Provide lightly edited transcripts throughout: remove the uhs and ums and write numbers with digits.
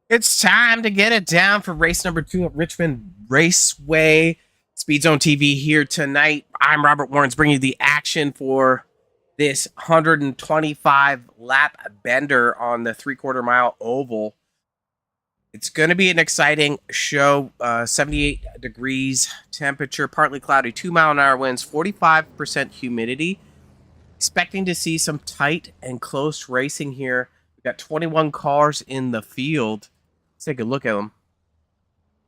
It's time to get it down for race number 2 at Richmond Raceway. SpeedZoneTV here tonight. I'm Robert Warrens bringing you the action for this 125 lap bender on the 3/4 mile oval. It's going to be an exciting show. 78 degrees temperature, partly cloudy, 2-mile-an-hour winds, 45% humidity. Expecting to see some tight and close racing here. We've got 21 cars in the field. Let's take a look at them.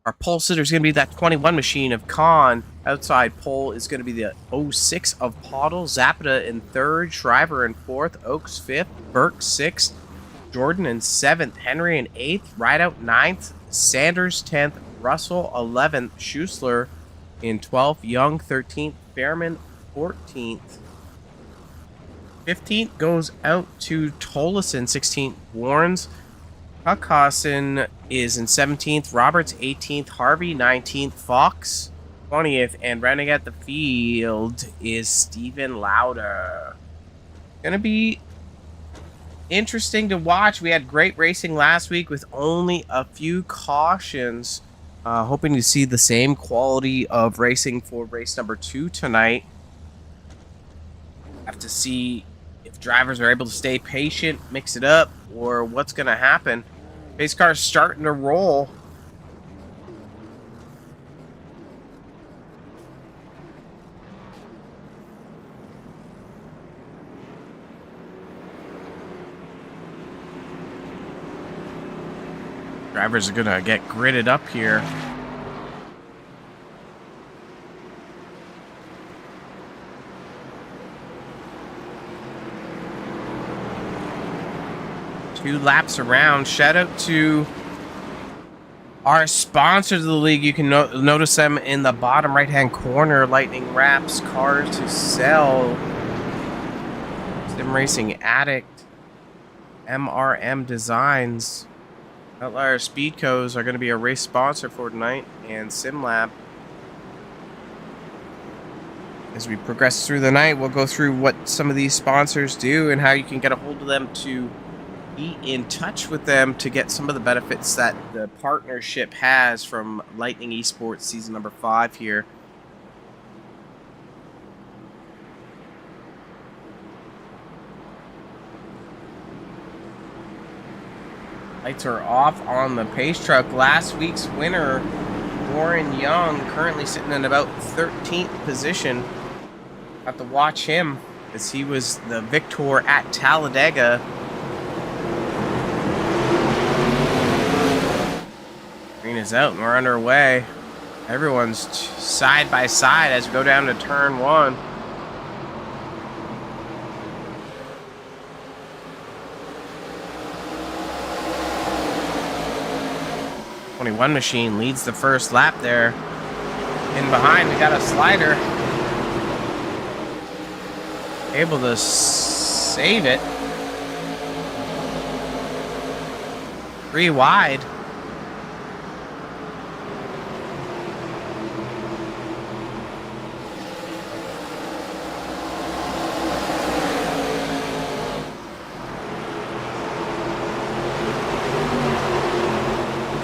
Our pole sitter is going to be that 21 machine of Khan. Outside pole is going to be the 06 of Pottle. Zapata in 3rd, Shriver in 4th, Oaks 5th, Burke 6th, Jordan in 7th, Henry in 8th, Rideout 9th, Sanders 10th, Russell 11th, Schuessler in 12th, Young 13th, Fairman 14th. 15th goes out to Tolleson, 16th, Warrens. Huckhausen is in 17th, Roberts 18th, Harvey 19th, Fox 20th, and rounding out the field is Stephen Lauder. Gonna be interesting to watch. We had great racing last week with only a few cautions. Hoping to see the same quality of racing for race number 2 tonight. Have to see if drivers are able to stay patient, mix it up, or what's going to happen. Pace car's starting to roll. Drivers are going to get gridded up here. Two laps around. Shout out to our sponsors of the league. You can notice them in the bottom right-hand corner. Lightning Wraps, Cars to Sell, Sim Racing Addict, MRM Designs. Outlier Speedco's are going to be a race sponsor for tonight, and SimLab. As we progress through the night, we'll go through what some of these sponsors do and how you can get a hold of them to be in touch with them to get some of the benefits that the partnership has from Lightning Esports season number 5 here. Lights are off on the pace truck. Last week's winner, Warren Young, currently sitting in about 13th position. Have to watch him as he was the victor at Talladega. Green is out and we're underway. Everyone's side by side as we go down to turn 1. '21 machine leads the first lap there. In behind, we got a slider. Able to save it. 3 wide.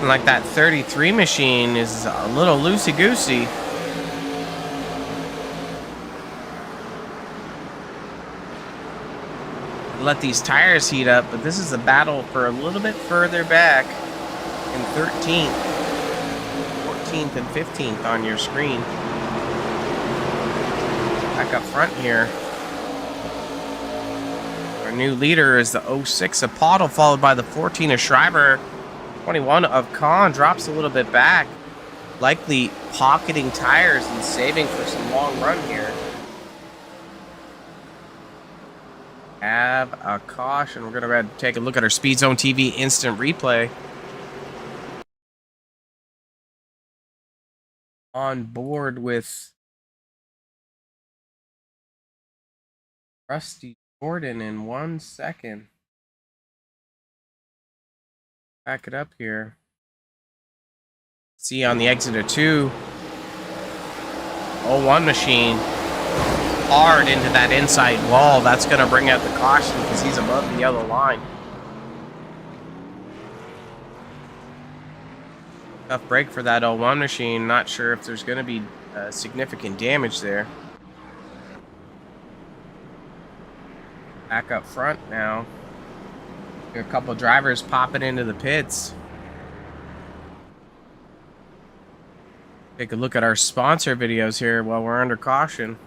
Like that 33 machine is a little loosey-goosey. Let these tires heat up, but this is a battle for a little bit further back in 13th, 14th, and 15th on your screen. Back up front here. Our new leader is the 06 of Pottle, followed by the 14 of Shriver. 21 of Khan drops a little bit back, likely pocketing tires and saving for some long run here. Have a caution. We're going to go ahead and take a look at our SpeedZoneTV instant replay. On board with Rusty Jordan in 1 second. Back it up here. See on the exit of 2. 01 machine. Hard into that inside wall. That's going to bring out the caution because he's above the yellow line. Tough break for that L1 machine. Not sure if there's going to be significant damage there. Back up front now. A couple drivers popping into the pits. Take a look at our sponsor videos here while we're under caution.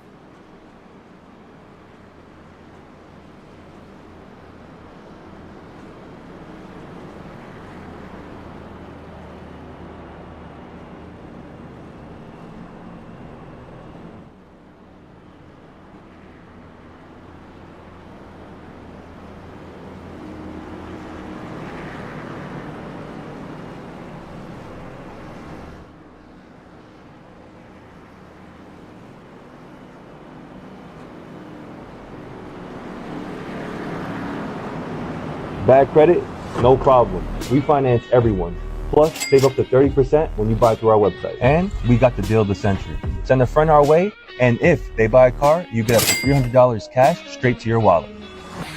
Bad credit? No problem. We finance everyone. Plus, save up to 30% when you buy through our website. And we got the deal of the century. Send a friend our way, and if they buy a car, you get up to $300 cash straight to your wallet.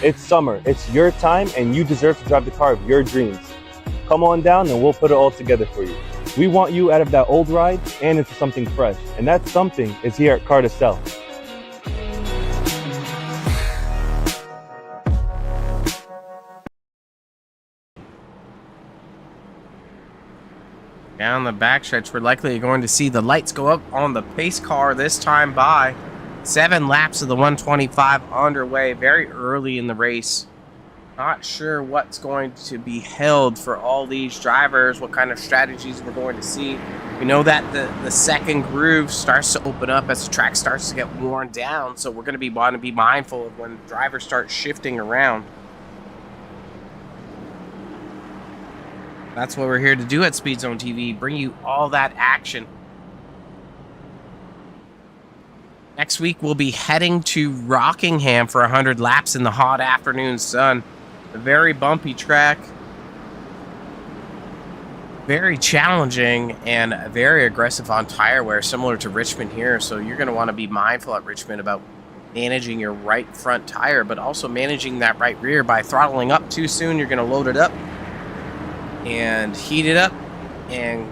It's summer. It's your time, and you deserve to drive the car of your dreams. Come on down, and we'll put it all together for you. We want you out of that old ride and into something fresh. And that something is here at Car to Sell. Down the backstretch, we're likely going to see the lights go up on the pace car this time by. 7 laps of the 125 underway, very early in the race. Not sure what's going to be held for all these drivers, what kind of strategies we're going to see. We know that the second groove starts to open up as the track starts to get worn down, so we're going to want to be mindful of when drivers start shifting around. That's what we're here to do at SpeedZoneTV, bring you all that action. Next week, we'll be heading to Rockingham for 100 laps in the hot afternoon sun. A very bumpy track, very challenging, and very aggressive on tire wear, similar to Richmond here. So you're going to want to be mindful at Richmond about managing your right front tire, but also managing that right rear. By throttling up too soon, you're going to load it up and heat it up and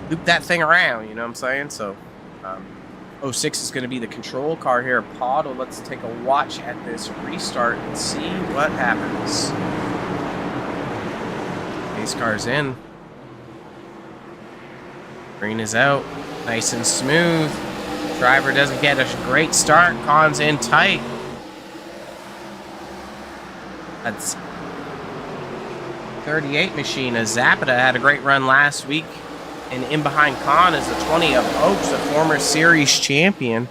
loop that thing around, you know what I'm saying? So 06 is going to be the control car here. Podle, let's take a watch at this restart and see what happens. Pace car's in. Green is out. Nice and smooth. Driver doesn't get a great start. Con's in tight. That's 38 machine. Zapata had a great run last week. And in behind Con is the 20 of Oaks, a former series champion.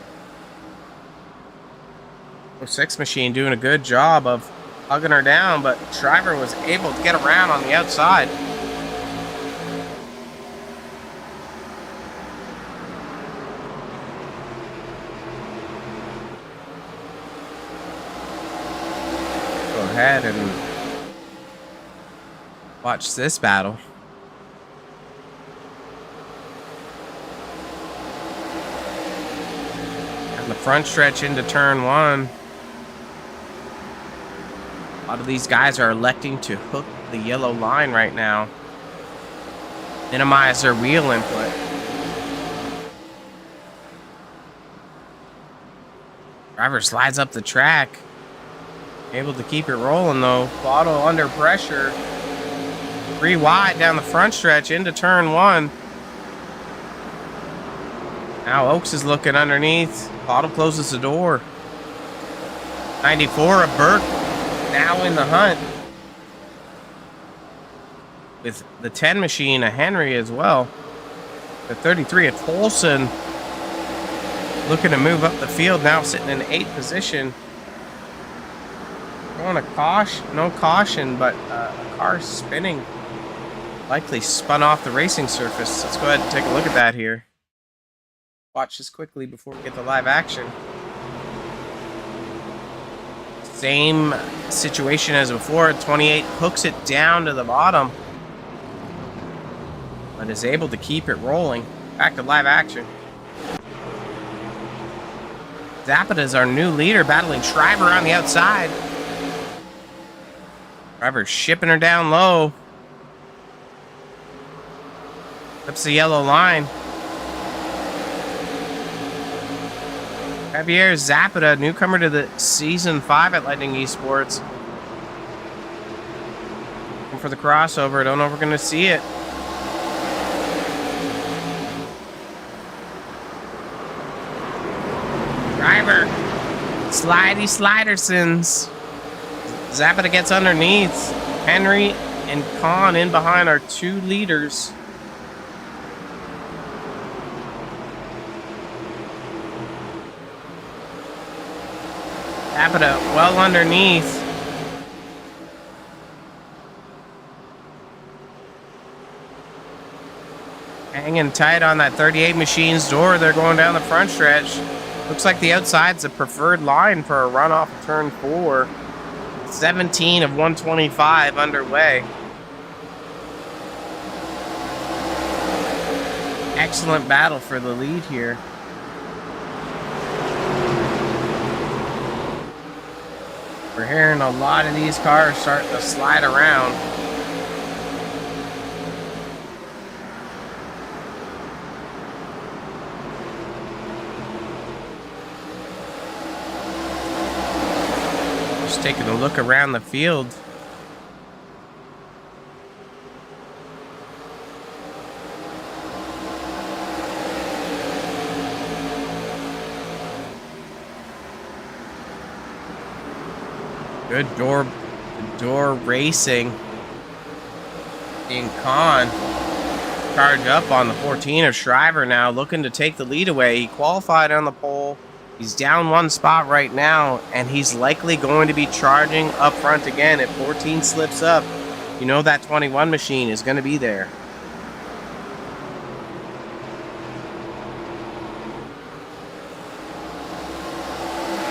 06 machine doing a good job of hugging her down, but driver was able to get around on the outside. Go ahead and watch this battle. And the front stretch into turn 1. A lot of these guys are electing to hook the yellow line right now. Minimize their wheel input. Driver slides up the track. Able to keep it rolling though. Bottle under pressure. 3 wide down the front stretch into turn 1. Now Oaks is looking underneath. Bottle closes the door. 94 of Burke now in the hunt. With the 10 machine, a Henry as well. The 33 of Tolson looking to move up the field, now sitting in 8th position. Going a caution, no caution, but a car spinning. Likely spun off the racing surface. Let's go ahead and take a look at that here. Watch this quickly before we get the live action. Same situation as before. 28 hooks it down to the bottom, but is able to keep it rolling. Back to live action. Zapata is our new leader, battling Shriver on the outside. Shriver shipping her down low. Flips the yellow line. Javier Zapata, newcomer to the Season 5 at Lightning Esports. Looking for the crossover. Don't know if we're going to see it. Driver. Slidey Slidersons. Zapata gets underneath. Henry and Khan in behind are 2 leaders. Zapata well underneath. Hanging tight on that 38 machine's door. They're going down the front stretch. Looks like the outside's the preferred line for a run off of turn 4. 17 of 125 underway. Excellent battle for the lead here. We're hearing a lot of these cars starting to slide around. Just taking a look around the field. Good door racing. In Khan charge up on the 14 of Shriver now, looking to take the lead away. He qualified on the pole. He's down 1 spot right now, and he's likely going to be charging up front again. If 14 slips up, you know that 21 machine is going to be there.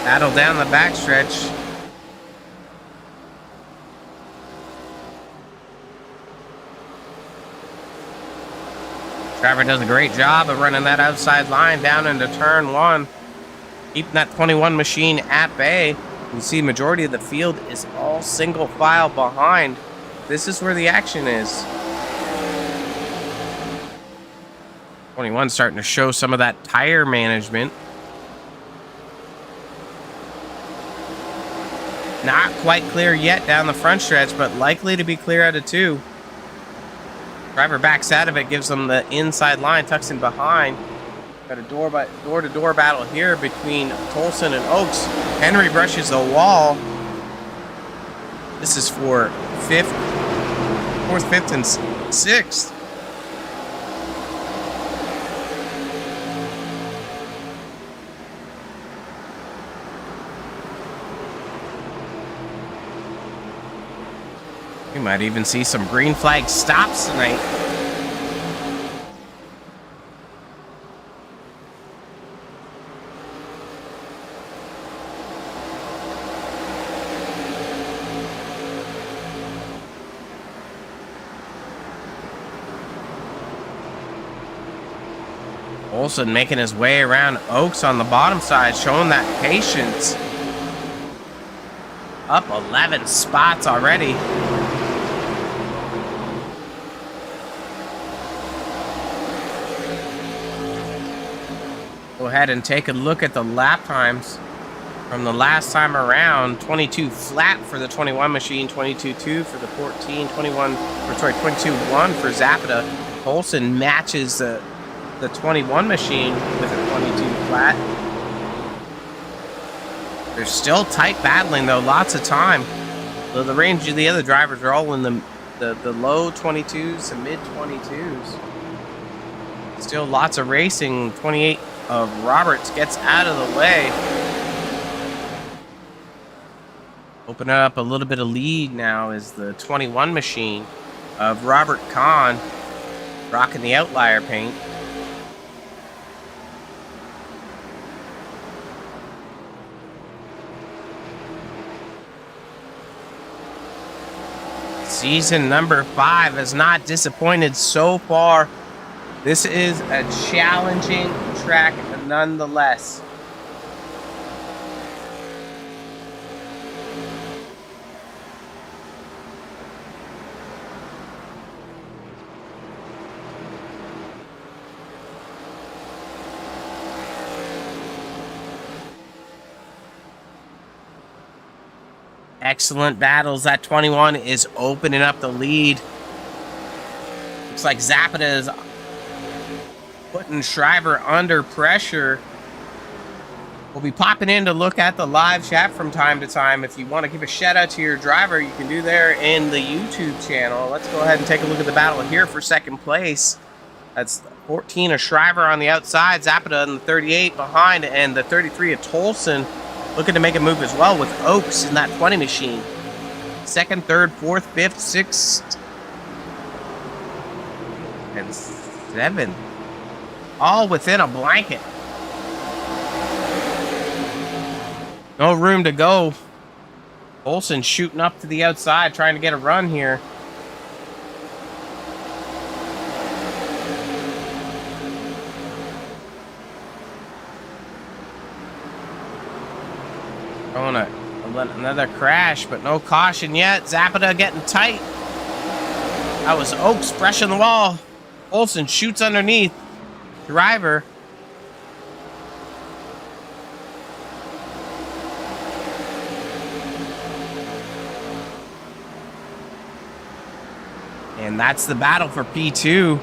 Battle down the backstretch. Driver does a great job of running that outside line down into turn 1. Keeping that 21 machine at bay. You see majority of the field is all single file behind. This is where the action is. 21 starting to show some of that tire management. Not quite clear yet down the front stretch, but likely to be clear out of 2. Driver backs out of it, gives them the inside line, tucks in behind. Got a door-to-door battle here between Tolson and Oaks. Henry brushes the wall. This is for 4th, 5th, and 6th. We might even see some green flag stops tonight. Olsen making his way around Oaks on the bottom side, showing that patience. Up 11 spots already. Go ahead and take a look at the lap times from the last time around. 22 flat for the 21 machine, 22.2 for the 14, 22.1 for Zapata. Olsen matches the 21 machine with a 22 flat. They're still tight battling though, lots of time. So the range of the other drivers are all in the low 22s to mid 22s. Still lots of racing. 28 of Roberts gets out of the way. Opening up a little bit of lead now is the 21 machine of Robert Kahn, rocking the outlier paint. Season number 5 has not disappointed so far. This is a challenging track nonetheless. Excellent battles. That 21 is opening up the lead. Looks like Zapata is putting Shriver under pressure. We'll be popping in to look at the live chat from time to time. If you want to give a shout out to your driver, you can do there in the YouTube channel. Let's go ahead and take a look at the battle here for second place. That's 14 of Shriver on the outside, Zapata in the 38 behind, and the 33 of Tolson looking to make a move as well with Oaks in that 20 machine. Second, third, fourth, fifth, sixth, and seventh. All within a blanket. No room to go. Olsen shooting up to the outside, trying to get a run here. Throwing another crash, but no caution yet. Zapata getting tight. That was Oaks brushing the wall. Olsen shoots underneath. Driver. And that's the battle for P2.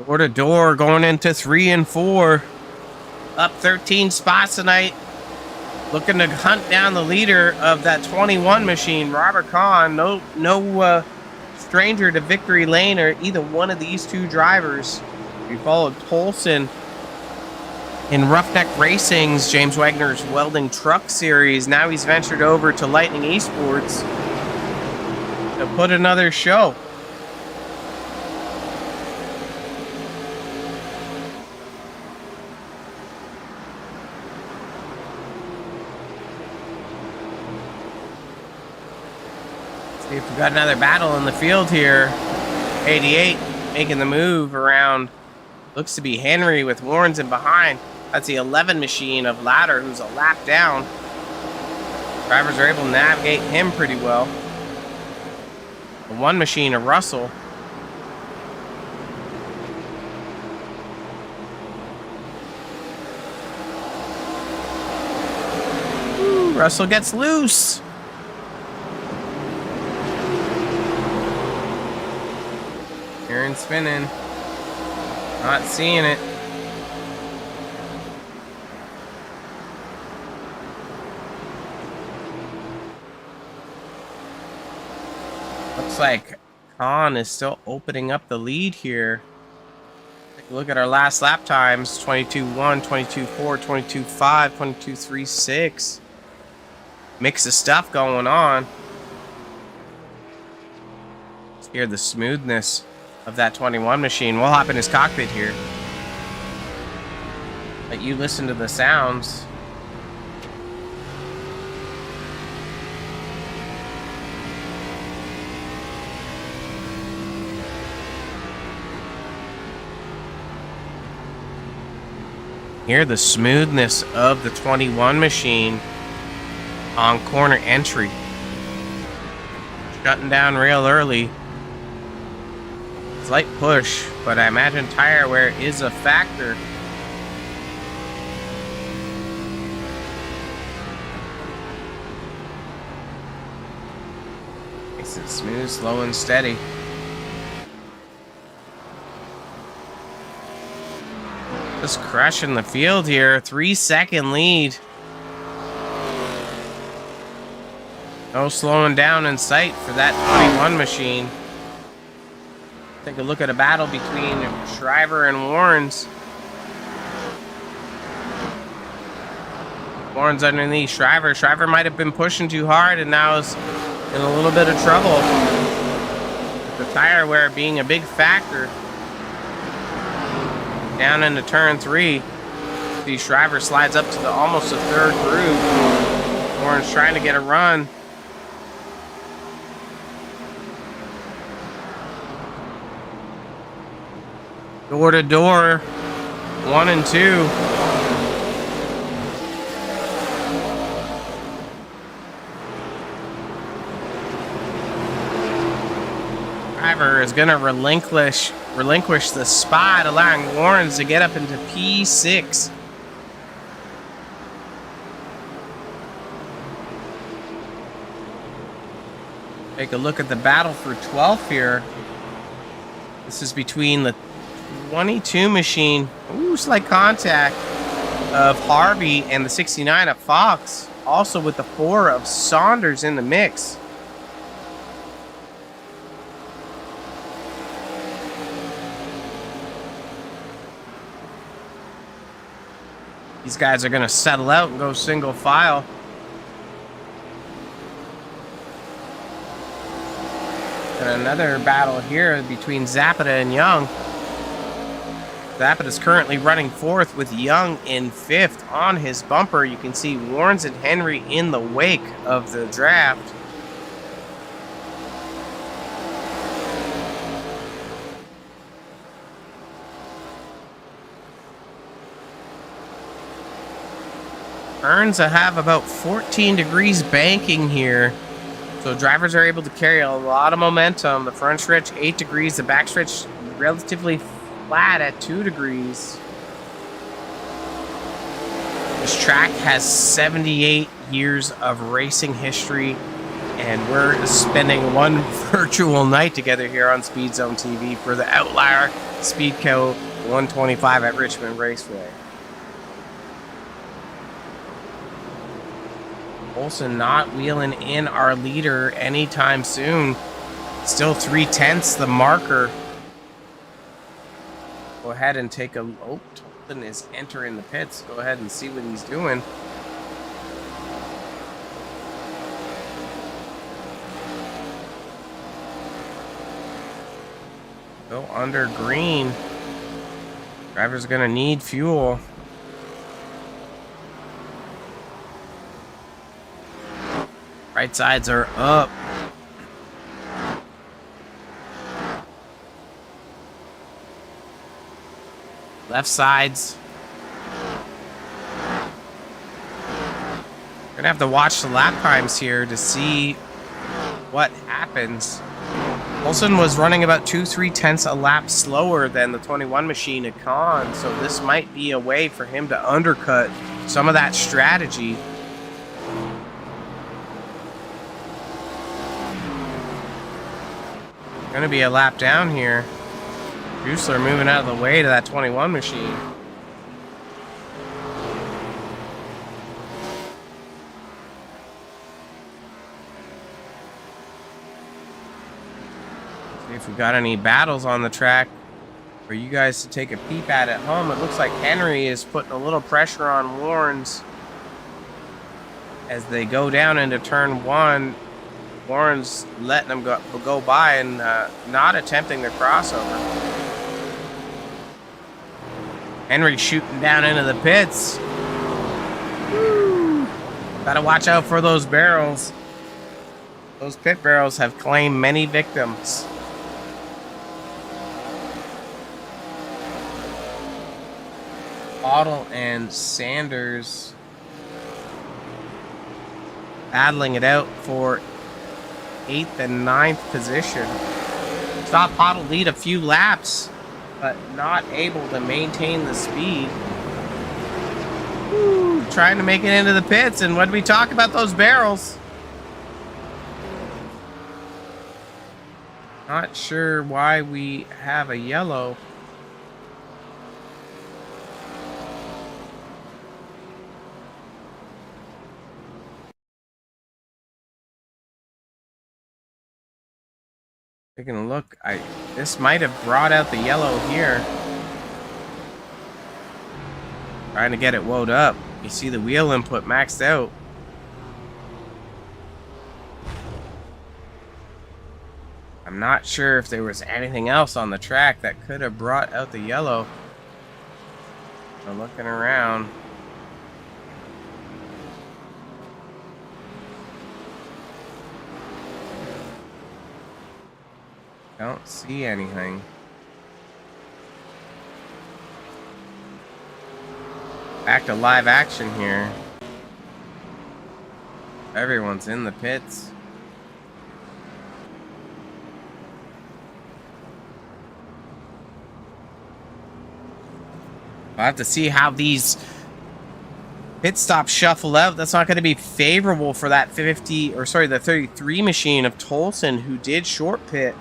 Door to door going into 3 and 4. Up 13 spots tonight. Looking to hunt down the leader of that 21 machine, Robert Kahn. No stranger to victory lane or either one of these two drivers. We followed Tolson in Roughneck Racing's James Wagner's Welding Truck Series. Now he's ventured over to Lightning Esports to put another show. See if we've got another battle in the field here. 88 making the move around. Looks to be Henry with Warrens in behind. That's the 11 machine of Ladder, who's a lap down. Drivers are able to navigate him pretty well. The 1 machine of Russell. Ooh, Russell gets loose. Aaron spinning. Not seeing it. Looks like Khan is still opening up the lead here. Take a look at our last lap times. 22.1, 22.4, 22.5, 22.36. Mix of stuff going on. Let's hear the smoothness of that 21 machine. We'll hop in his cockpit here. Let you listen to the sounds. Hear the smoothness of the 21 machine on corner entry. Shutting down real early. Slight push, but I imagine tire wear is a factor. Makes it smooth, slow, and steady. Just crushing the field here. 3-second lead. No slowing down in sight for that 21 machine. Take a look at a battle between Shriver and Warrens. Warrens underneath Shriver. Shriver might have been pushing too hard and now is in a little bit of trouble. The tire wear being a big factor. Down into turn 3. The Shriver slides up to the almost a third groove. Warrens trying to get a run. Door to door, 1 and 2. Driver is going to relinquish relinquish the spot, allowing Warrens to get up into P6. Take a look at the battle for 12th here. This is between the 22 machine, ooh, slight contact, of Harvey and the 69 of Fox. Also with the 4 of Saunders in the mix. These guys are going to settle out and go single file. And another battle here between Zapata and Young. Zapata is currently running 4th with Young in 5th on his bumper. You can see Warrens and Henry in the wake of the draft. Turns have about 14 degrees banking here. So drivers are able to carry a lot of momentum. The front stretch 8 degrees, the back stretch relatively flat at 2 degrees. This track has 78 years of racing history, and we're spending one virtual night together here on SpeedZoneTV for the Outlier Speed Co 125 at Richmond Raceway. Olsen not wheeling in our leader anytime soon. Still 3/10 the marker. Go ahead and take a... Oh, Tolton is entering the pits. Go ahead and see what he's doing. Go under green. Driver's gonna need fuel. Right sides are up. Left sides. Gonna have to watch the lap times here to see what happens. Olsen was running about 2/3 a lap slower than the 21 machine at Con, so this might be a way for him to undercut some of that strategy. Gonna be a lap down here. Buessler moving out of the way to that 21 machine. See if we got any battles on the track for you guys to take a peep at home. It looks like Henry is putting a little pressure on Warrens as they go down into turn 1. Warren's letting them go by and not attempting the crossover. Henry shooting down into the pits. Woo. Gotta watch out for those barrels. Those pit barrels have claimed many victims. Otto and Sanders battling it out for 8th and 9th position. Stop Pottle lead a few laps, but not able to maintain the speed. Woo, trying to make it into the pits, and when we talk about those barrels, not sure why we have a yellow. Taking a look, this might have brought out the yellow here. Trying to get it wound up. You see the wheel input maxed out. I'm not sure if there was anything else on the track that could have brought out the yellow. So looking around. Don't see anything. Back to live action here. Everyone's in the pits. I'll have to see how these pit stops shuffle out. That's not going to be favorable for that 33 machine of Tolson, who did short pit.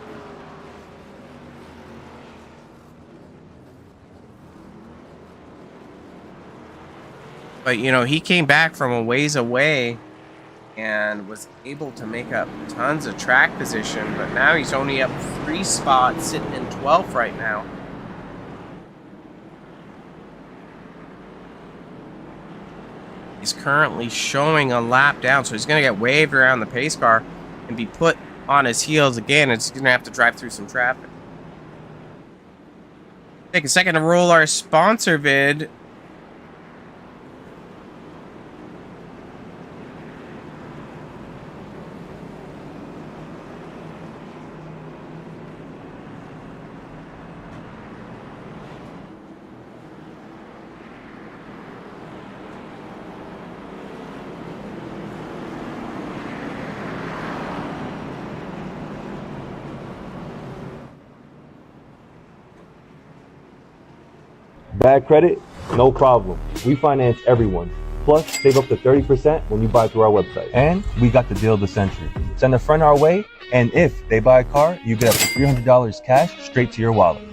But, you know, he came back from a ways away and was able to make up tons of track position. But now he's only up 3 spots, sitting in 12th right now. He's currently showing a lap down, so he's going to get waved around the pace car and be put on his heels again. And he's going to have to drive through some traffic. Take a second to roll our sponsor vid. Bad credit? No problem. We finance everyone. Plus, save up to 30% when you buy through our website. And we got the deal of the century. Send a friend our way, and if they buy a car, you get up to $300 cash straight to your wallet.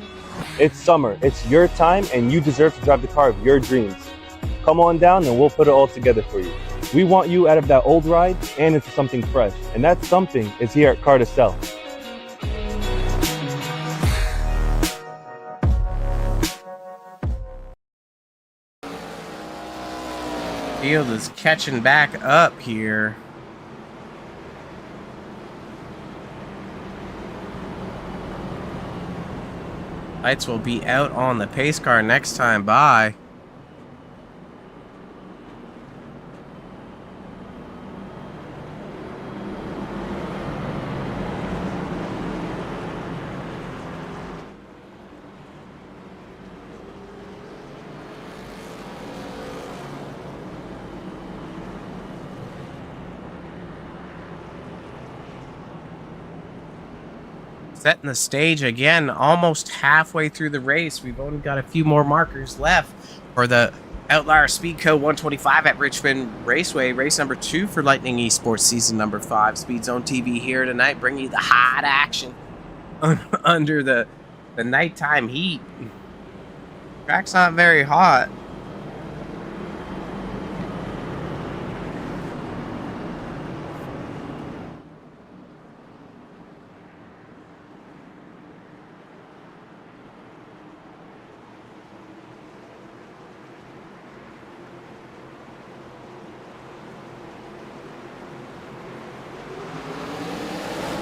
It's summer. It's your time, and you deserve to drive the car of your dreams. Come on down, and we'll put it all together for you. We want you out of that old ride and into something fresh. And that something is here at Car to Sell. Field is catching back up here. Lights will be out on the pace car next time by. Setting the stage again, almost halfway through the race. We've only got a few more markers left for the Outlier Speed Code 125 at Richmond Raceway. Race number 2 for Lightning Esports Season number 5. SpeedZoneTV here tonight, bringing you the hot action under the nighttime heat. Track's not very hot.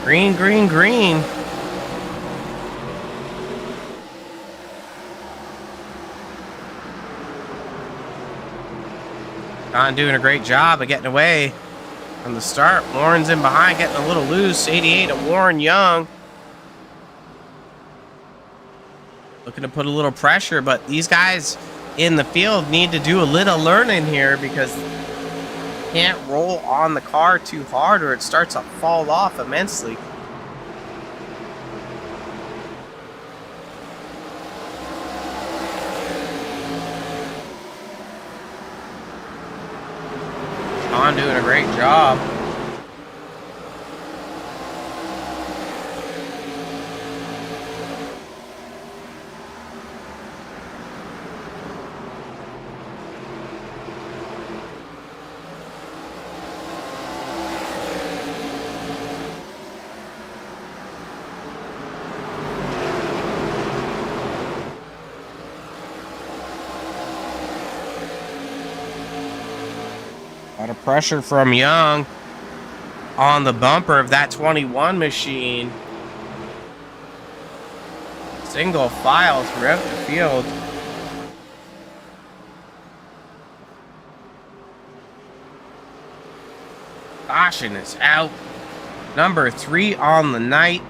Green, green, green. Don doing a great job of getting away from the start. Warren's in behind, getting a little loose. 88 of Warren Young. Looking to put a little pressure, but these guys in the field need to do a little learning here because can't roll on the car too hard or it starts to fall off immensely. Don doing a great job. A lot of pressure from Young on the bumper of that 21 machine. Single file throughout the field. Caution is out. Number 3 on the night.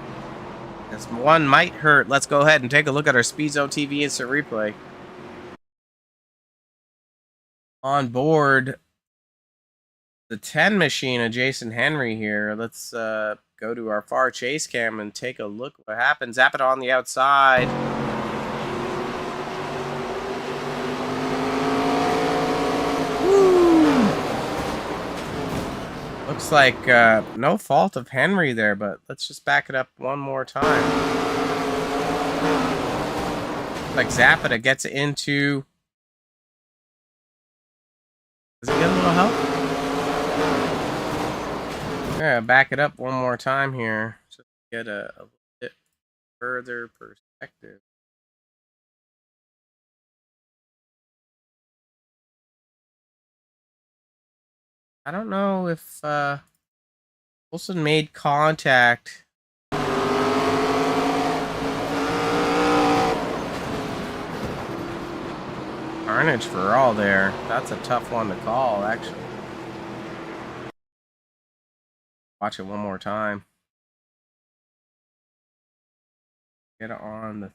This one might hurt. Let's go ahead and take a look at our SpeedZoneTV instant replay. On board the 10 machine of Jason Henry here. Let's go to our far chase cam and take a look what happens. Zap it on the outside. Looks like no fault of Henry there, but let's just back it up one more time. Like Zapata gets into... Does he get a little help? Yeah, back it up one more time here. Just to get a bit further perspective. I don't know if Wilson made contact. Carnage for all there. That's a tough one to call, actually. Watch it one more time. Get on the...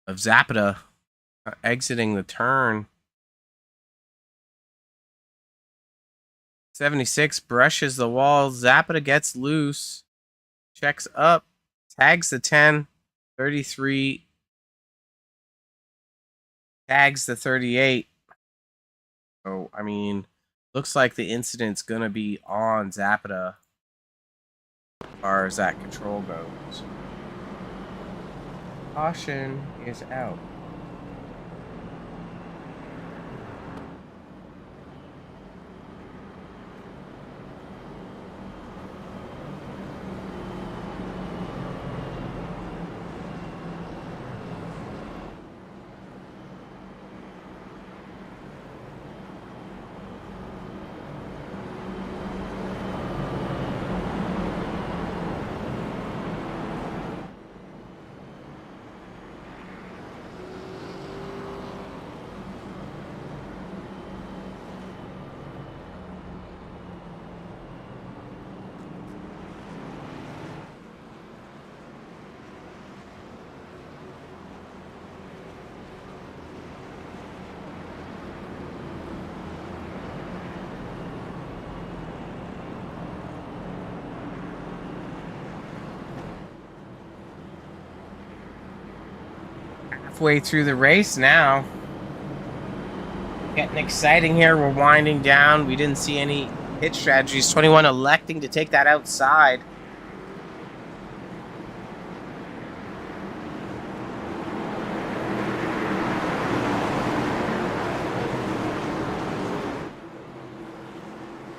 of Zapata exiting the turn. 76 brushes the wall. Zapata gets loose. Checks up. Tags the 10. 33. Tags the 38. So, I mean, looks like the incident's going to be on Zapata as far as that control goes. Caution is out. Halfway through the race now. Getting exciting here. We're winding down. We didn't see any hit strategies. 21 electing to take that outside.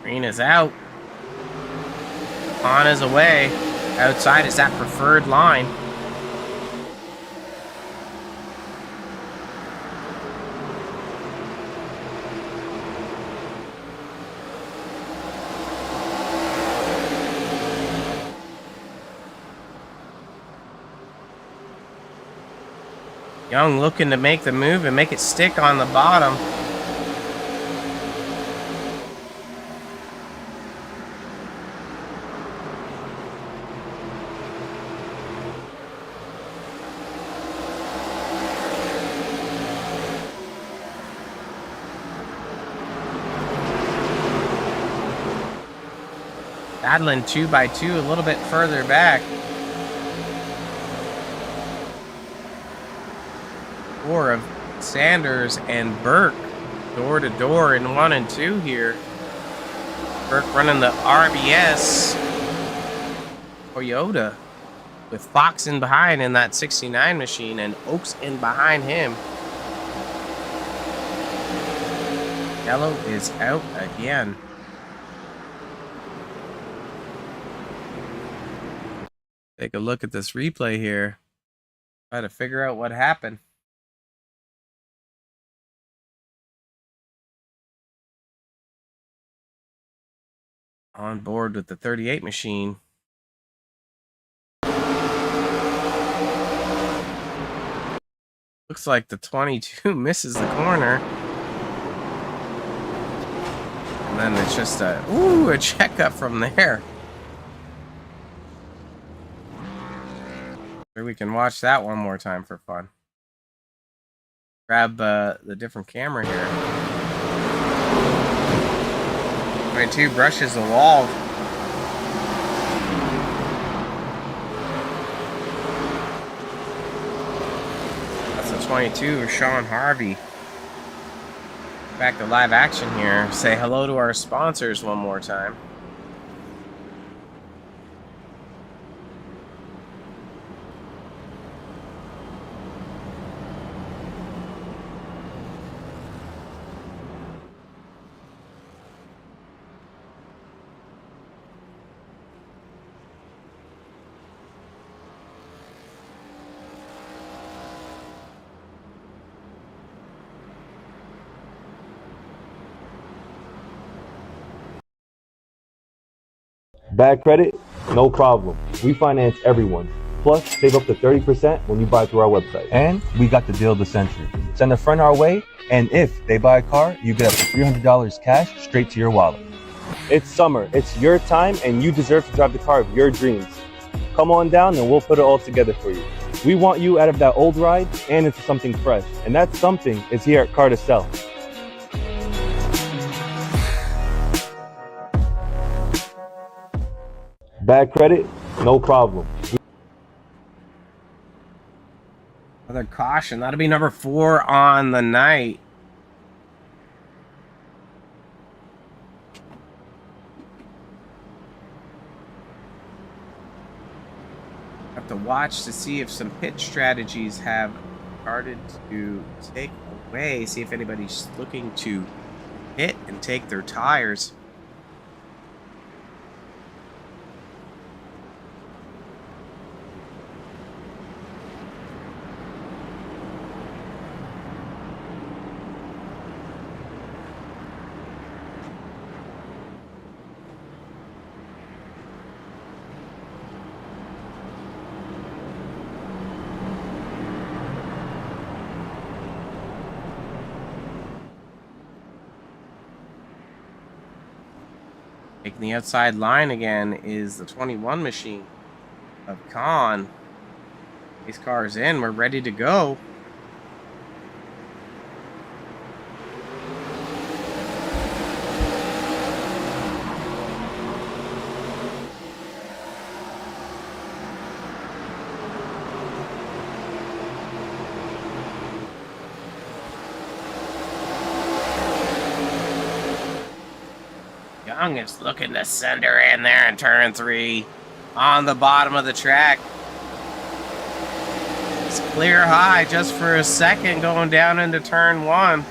Green is out. On his way. Outside is that preferred line. Young looking to make the move and make it stick on the bottom. Battling 2x2 a little bit further back. Of Sanders and Burke door to door in 1 and 2 here. Burke running the RBS Toyota with Fox in behind in that 69 machine and Oaks in behind him. Yellow is out again. Take a look at this replay here. Try to figure out what happened. On board with the 38 machine. Looks like the 22 misses the corner. And then it's just a checkup from there. Maybe we can watch that one more time for fun. Grab the different camera here. 22 brushes the wall. That's a 22 of Sean Harvey. Back to live action here. Say hello to our sponsors one more time. Bad credit? No problem. We finance everyone. Plus, save up to 30% when you buy through our website. And we got the deal of the century. Send a friend our way, and if they buy a car, you get up to $300 cash straight to your wallet. It's summer, it's your time, and you deserve to drive the car of your dreams. Come on down and we'll put it all together for you. We want you out of that old ride and into something fresh. And that something is here at Car to Sell. Bad credit? No problem. Another caution. That'll be number 4 on the night. Have to watch to see if some pit strategies have started to take away. See if anybody's looking to hit and take their tires. Taking the outside line again is the 21 machine of Khan. These cars in. We're ready to go. Young is looking to send her in there in turn 3 on the bottom of the track. It's clear high just for a second going down into turn 1.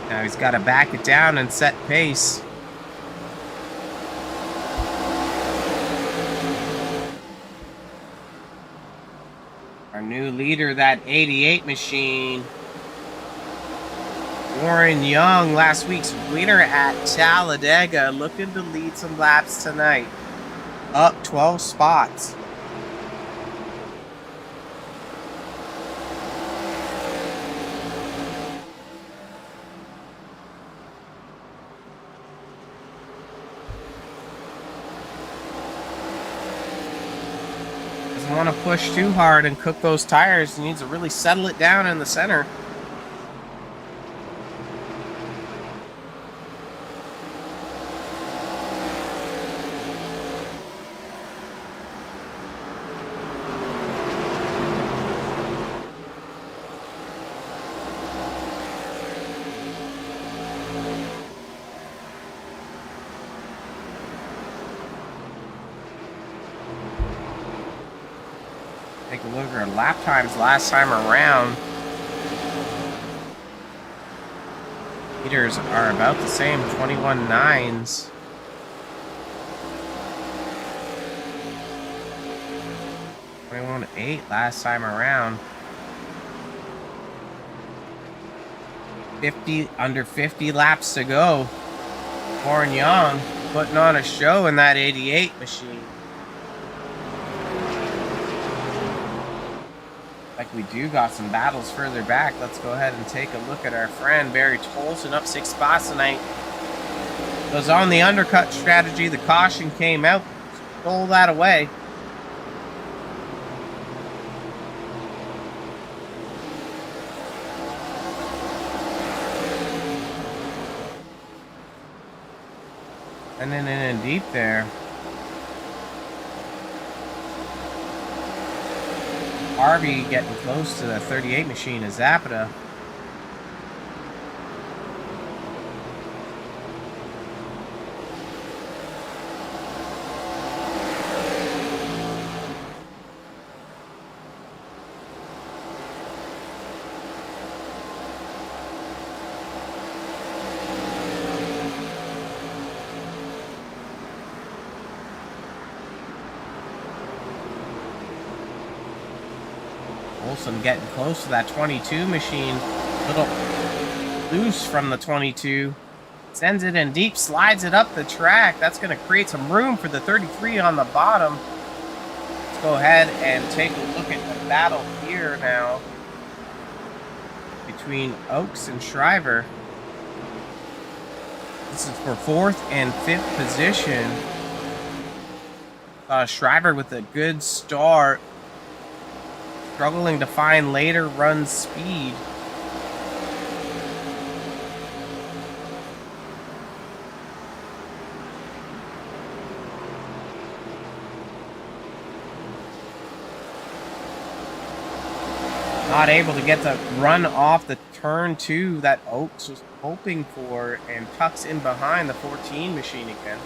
Now he's got to back it down and set pace. Our new leader, that 88 machine. Warren Young, last week's winner at Talladega, looking to lead some laps tonight. Up 12 spots. Doesn't want to push too hard and cook those tires. He needs to really settle it down in the center. Take a look at our lap times last time around. Leaders are about the same, 21.9s. $21.8 last time around. 50 50 laps to go. Warren Young putting on a show in that 88 machine. Like we do got some battles further back. Let's go ahead and take a look at our friend Barry Tolson, up 6 spots tonight. Was on the undercut strategy. The caution came out, stole that away. And then in deep there. Harvey getting close to the 38 machine is Zapata. Tolson getting close to that 22 machine. Little loose from the 22. Sends it in deep, slides it up the track. That's going to create some room for the 33 on the bottom. Let's go ahead and take a look at the battle here now between Oaks and Shriver. This is for 4th and 5th position. Shriver with a good start. Struggling to find later run speed. Not able to get the run off the turn 2 that Oaks was hoping for, and tucks in behind the 14 machine again.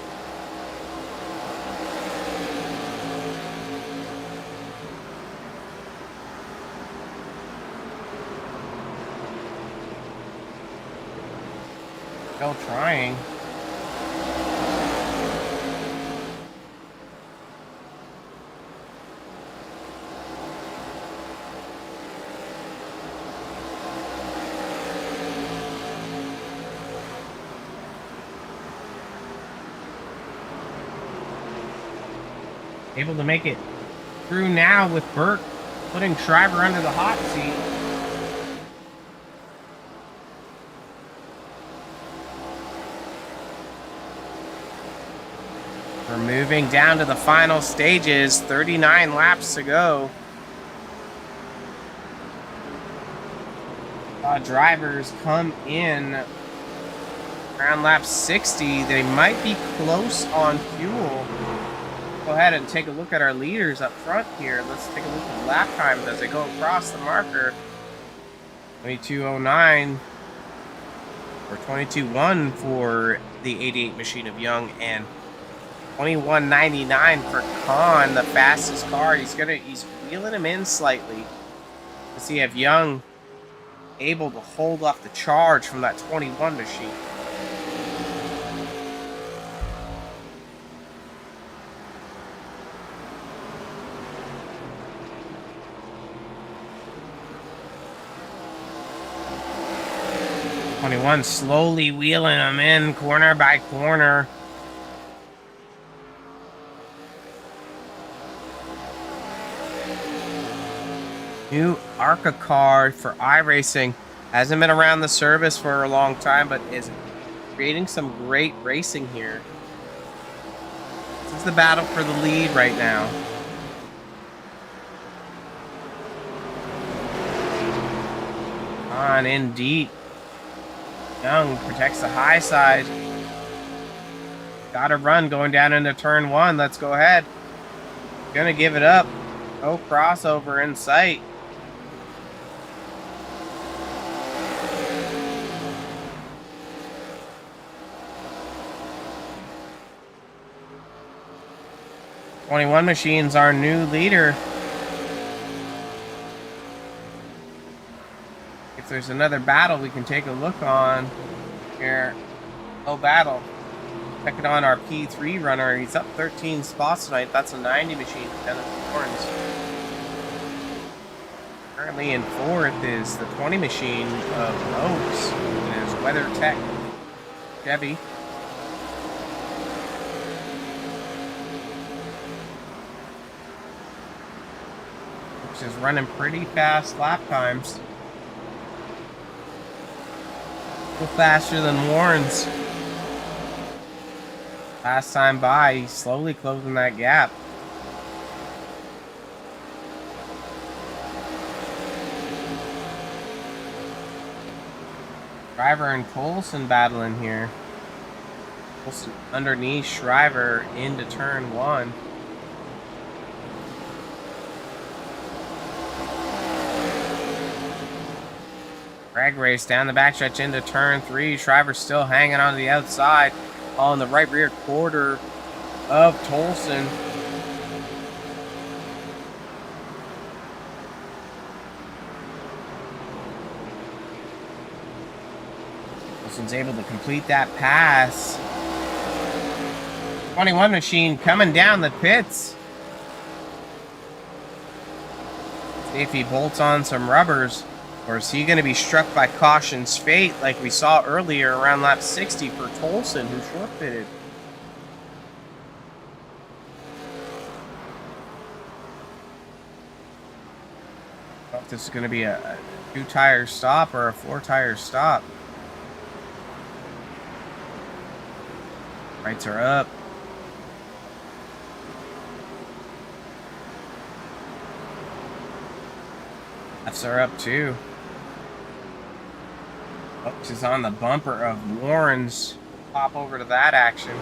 Still trying. Able to make it through now with Burke putting Shriver under the hot seat. We're moving down to the final stages, 39 laps to go. Drivers come in around lap 60. They might be close on fuel. Go ahead and take a look at our leaders up front here. Let's take a look at lap times as they go across the marker. 22:09 or 22:1 for the 88 machine of Young, and 21:99 for Khan, the fastest car. He's wheeling him in slightly. Let's see if Young able to hold off the charge from that 21 machine. Slowly wheeling them in corner by corner. New ARCA car for iRacing. Hasn't been around the service for a long time, but is creating some great racing here. This is the battle for the lead right now. On in deep. Young protects the high side. Got a run going down into turn 1. Let's go ahead. Gonna give it up. No crossover in sight. '21 Machine's our new leader. If there's another battle we can take a look on here. No battle. Checking on our P3 runner. He's up 13 spots tonight. That's a 90 machine. Dennis Horns. Currently in 4th is the 20 machine of Oaks. And his WeatherTech Chevy. Oaks is running pretty fast lap times. A little faster than Warren's. Last time by, he's slowly closing that gap. Shriver and Colson battling here. Colson underneath Shriver into turn 1. Drag race down the backstretch into turn 3. Shriver still hanging on the outside on the right rear quarter of Tolson. Tolson's able to complete that pass. 21 machine coming down the pits. See if he bolts on some rubbers, or is he going to be struck by caution's fate like we saw earlier around lap 60 for Tolson, who short-pitted. I don't know if this is going to be a 2-tire stop or a 4-tire stop. Lights are up. Lefts are up too. Oh, she's on the bumper of Warren's. Pop over to that action.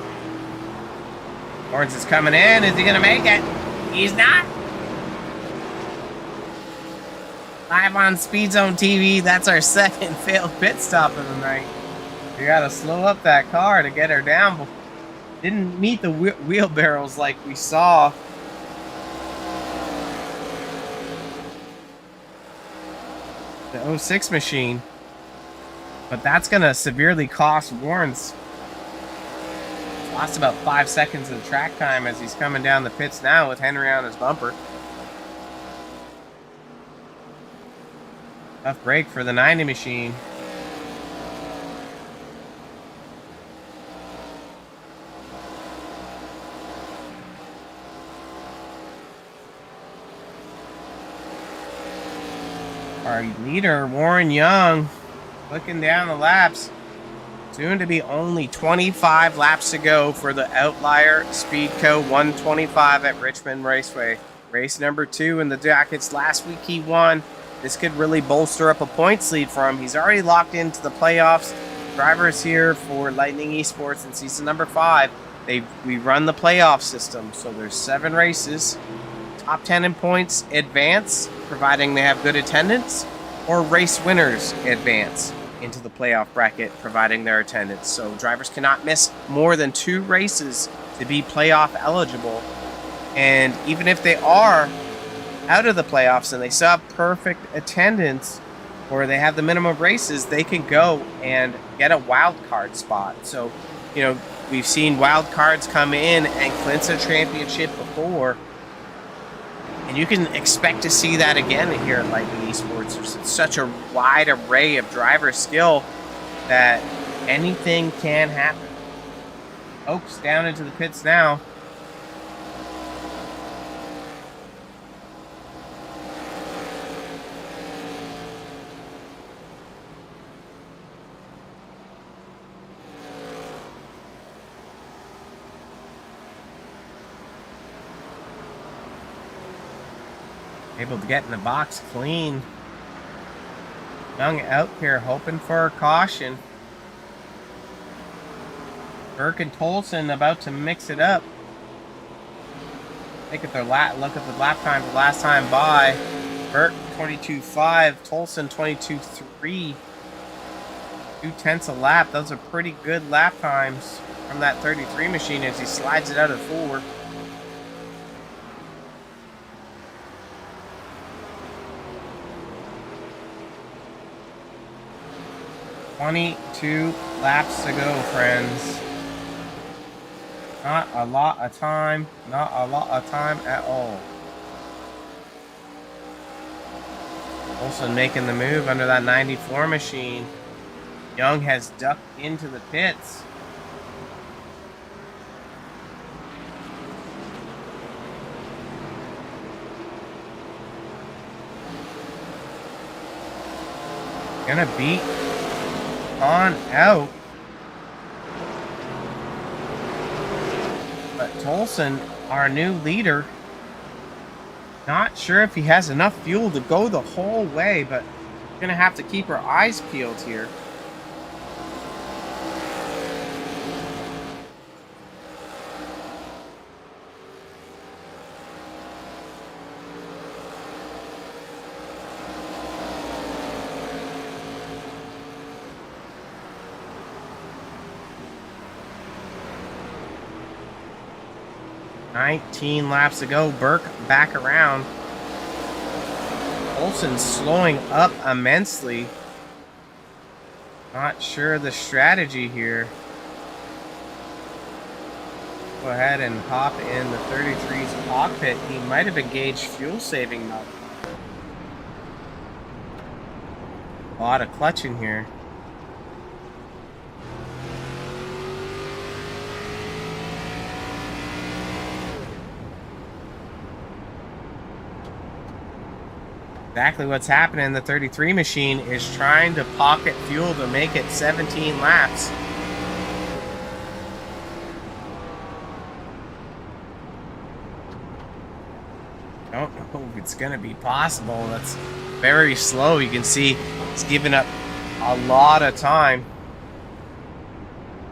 Warren's is coming in. Is he going to make it? He's not. Live on SpeedZoneTV. That's our second failed pit stop of the night. We got to slow up that car to get her down. Didn't meet the wheelbarrows like we saw. The 06 machine. But that's going to severely cost Warren's. Lost about 5 seconds of track time as he's coming down the pits now with Henry on his bumper. Tough break for the 90 machine. Our leader, Warren Young, looking down the laps. Soon to be only 25 laps to go for the Outlier Speedco 125 at Richmond Raceway. Race number 2 in the jackets. Last week he won. This could really bolster up a points lead for him. He's already locked into the playoffs. Drivers here for Lightning Esports in season number 5. We run the playoff system, so there's 7 races. Top 10 in points advance, providing they have good attendance, or race winners advance into the playoff bracket, providing their attendance. So drivers cannot miss more than 2 races to be playoff eligible. And even if they are out of the playoffs and they still have perfect attendance, or they have the minimum races, they can go and get a wild card spot. So, you know, we've seen wild cards come in and clinch a championship before. And you can expect to see that again here at Lightning Esports. There's such a wide array of driver skill that anything can happen. Oaks down into the pits now. Able to get in the box clean. Young out here hoping for a caution. Burke and Tolson about to mix it up. Look at the lap time the last time by. Burke 22.5, Tolson 22.3. 2/10 a lap. Those are pretty good lap times from that 33 machine as he slides it out of 4. 22 laps to go, friends. Not a lot of time. Not a lot of time at all. Also making the move under that 94 machine. Young has ducked into the pits. Gonna beat on out. But Tolson, our new leader, not sure if he has enough fuel to go the whole way, but we're gonna have to keep our eyes peeled here. $19 laps to go. Burke back around. Olsen's slowing up immensely. Not sure the strategy here. Go ahead and hop in the 33's cockpit. He might have engaged fuel saving mode. A lot of clutching here. Exactly what's happening. The 33 machine is trying to pocket fuel to make it 17 laps. Don't know if it's going to be possible. That's very slow. You can see it's giving up a lot of time.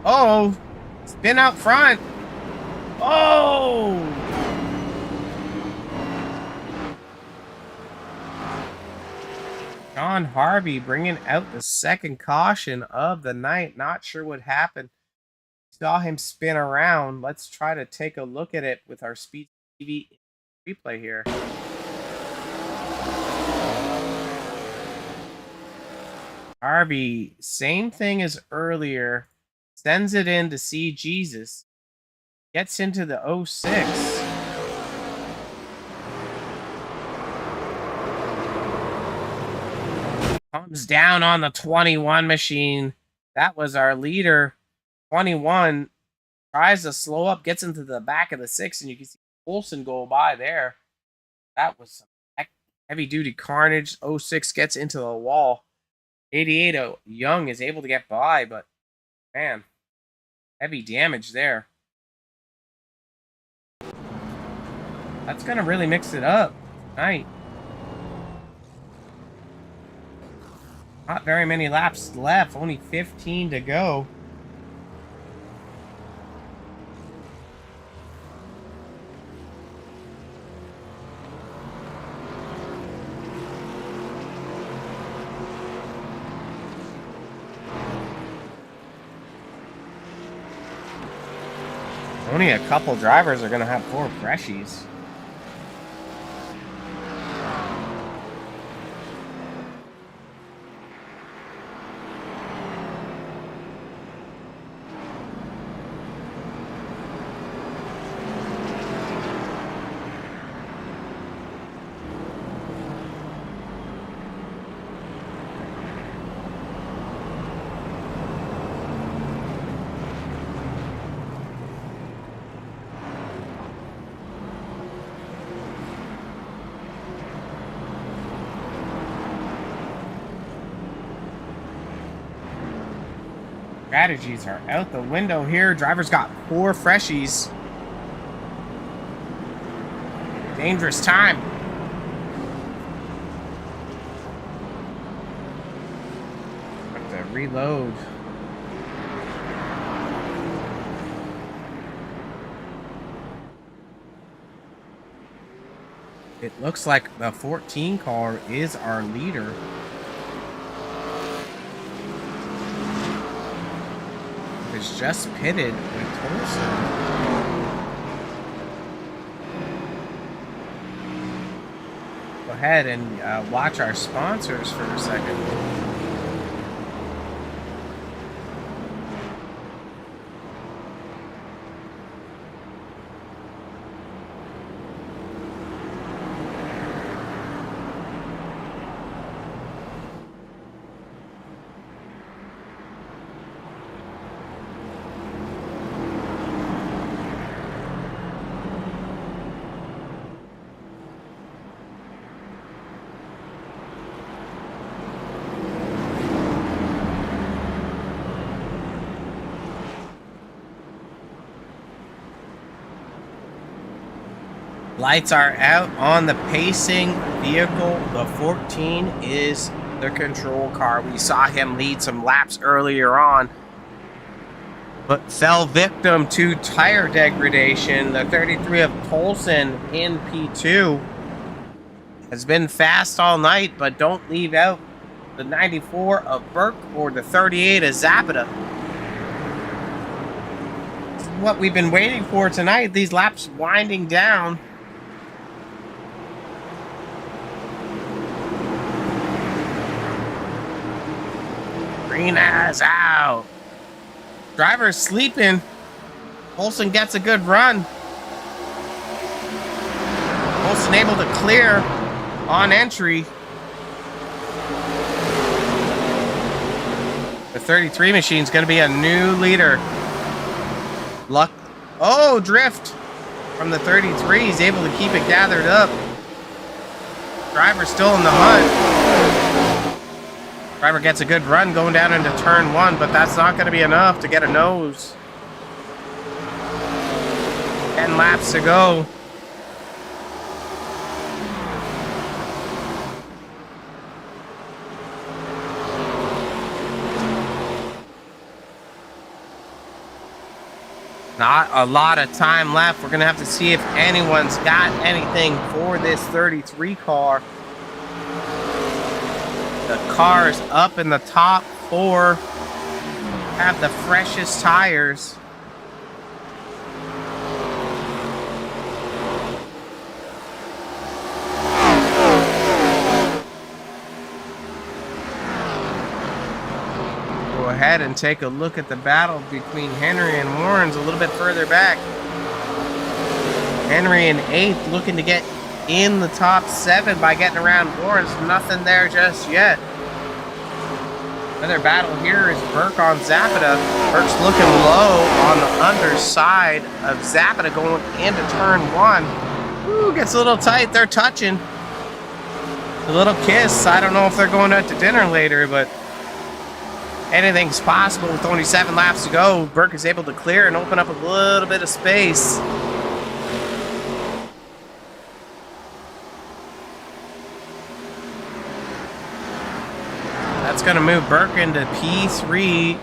Oh, spin out front. Oh! John Harvey bringing out the second caution of the night. Not sure what happened. Saw him spin around. Let's try to take a look at it with our SpeedTV replay here. Harvey, same thing as earlier. Sends it in to see Jesus. Gets into the 06. Comes down on the 21 machine. That was our leader. 21 tries to slow up, gets into the back of the 6, and you can see Olsen go by there. That was some heavy duty carnage. 06 gets into the wall. 88 Young is able to get by, but man, heavy damage there. That's gonna really mix it up tonight. Not very many laps left, only 15 to go. Only a couple drivers are going to have 4 freshies. Strategies are out the window here. Drivers got 4 freshies. Dangerous time. Have to reload. It looks like the 14 car is our leader. It's just pitted with Tolson. Go ahead and watch our sponsors for a second. Lights are out on the pacing vehicle. The 14 is the control car. We saw him lead some laps earlier on, but fell victim to tire degradation. The 33 of Tolson in P2 has been fast all night, but don't leave out the 94 of Burke or the 38 of Zapata. This is what we've been waiting for tonight. These laps winding down. Green eyes out. Driver's sleeping. Olsen gets a good run. Olsen able to clear on entry. The 33 machine's going to be a new leader. Luck. Oh, drift from the 33. He's able to keep it gathered up. Driver's still in the hunt. Driver gets a good run going down into turn 1, but that's not going to be enough to get a nose. 10 laps to go. Not a lot of time left. We're going to have to see if anyone's got anything for this 33 car. The cars up in the top 4 have the freshest tires. Go ahead and take a look at the battle between Henry and Warren's a little bit further back. Henry in 8th, looking to get in the top 7 by getting around Warren's. Nothing there just yet. Another battle here is Burke on Zapata. Burke's looking low on the underside of Zapata going into turn 1. Ooh, gets a little tight. They're touching. A little kiss. I don't know if they're going out to dinner later, but anything's possible with only 7 laps to go. Burke is able to clear and open up a little bit of space. That's going to move Burke into P3.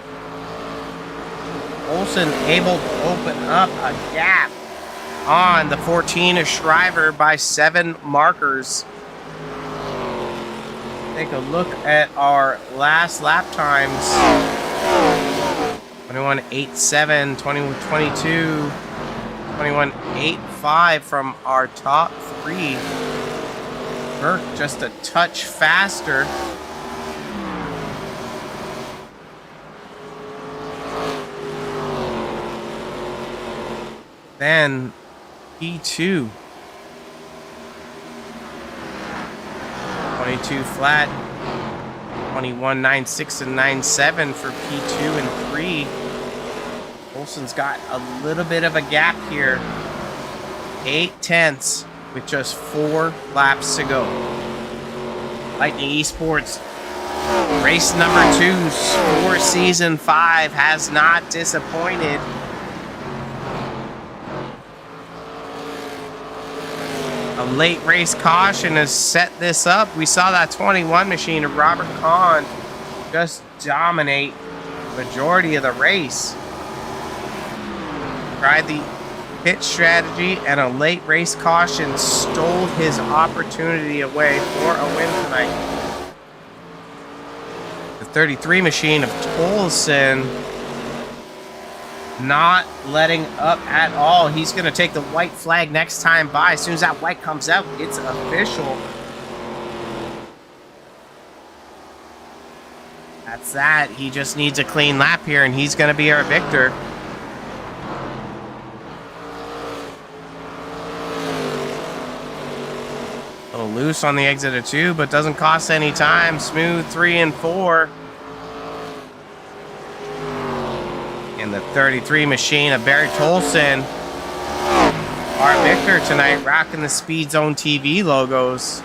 Olsen able to open up a gap on the 14 of Shriver by 7 markers. Take a look at our last lap times. 21.87, 21.22, 21.85 from our top 3. Burke just a touch faster. Then P2. 22 flat. 21.96 and 9.7 for P2 and 3. Olsen's got a little bit of a gap here. 8/10 with just 4 laps to go. Lightning Esports race number 2 for season 5 has not disappointed. A late race caution has set this up. We saw that 21 machine of Robert Kahn just dominate the majority of the race. Tried the pit strategy, and a late race caution stole his opportunity away for a win tonight. The 33 machine of Tolson not letting up at all. He's going to take the white flag next time by. As soon as that white comes out, it's official. That's that. He just needs a clean lap here, and he's going to be our victor. A little loose on the exit of 2, but doesn't cost any time. Smooth 3 and 4. And the 33 machine of Barry Tolson, our victor tonight, rocking the SpeedZoneTV logos.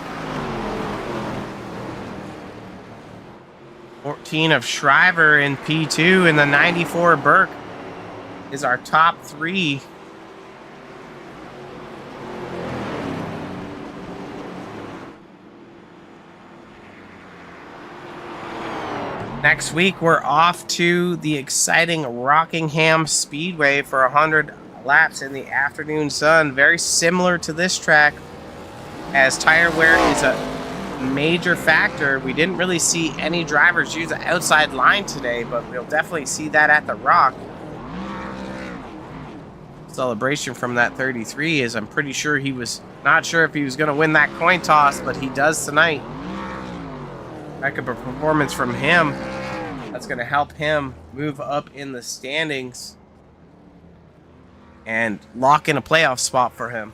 14 of Shriver in P2, and the 94 of Burke is our top 3. Next week, we're off to the exciting Rockingham Speedway for 100 laps in the afternoon sun. Very similar to this track, as tire wear is a major factor. We didn't really see any drivers use the outside line today, but we'll definitely see that at the Rock. Celebration from that 33 is, I'm pretty sure he was not sure if he was going to win that coin toss, but he does tonight. Heck of a performance from him. That's going to help him move up in the standings and lock in a playoff spot for him.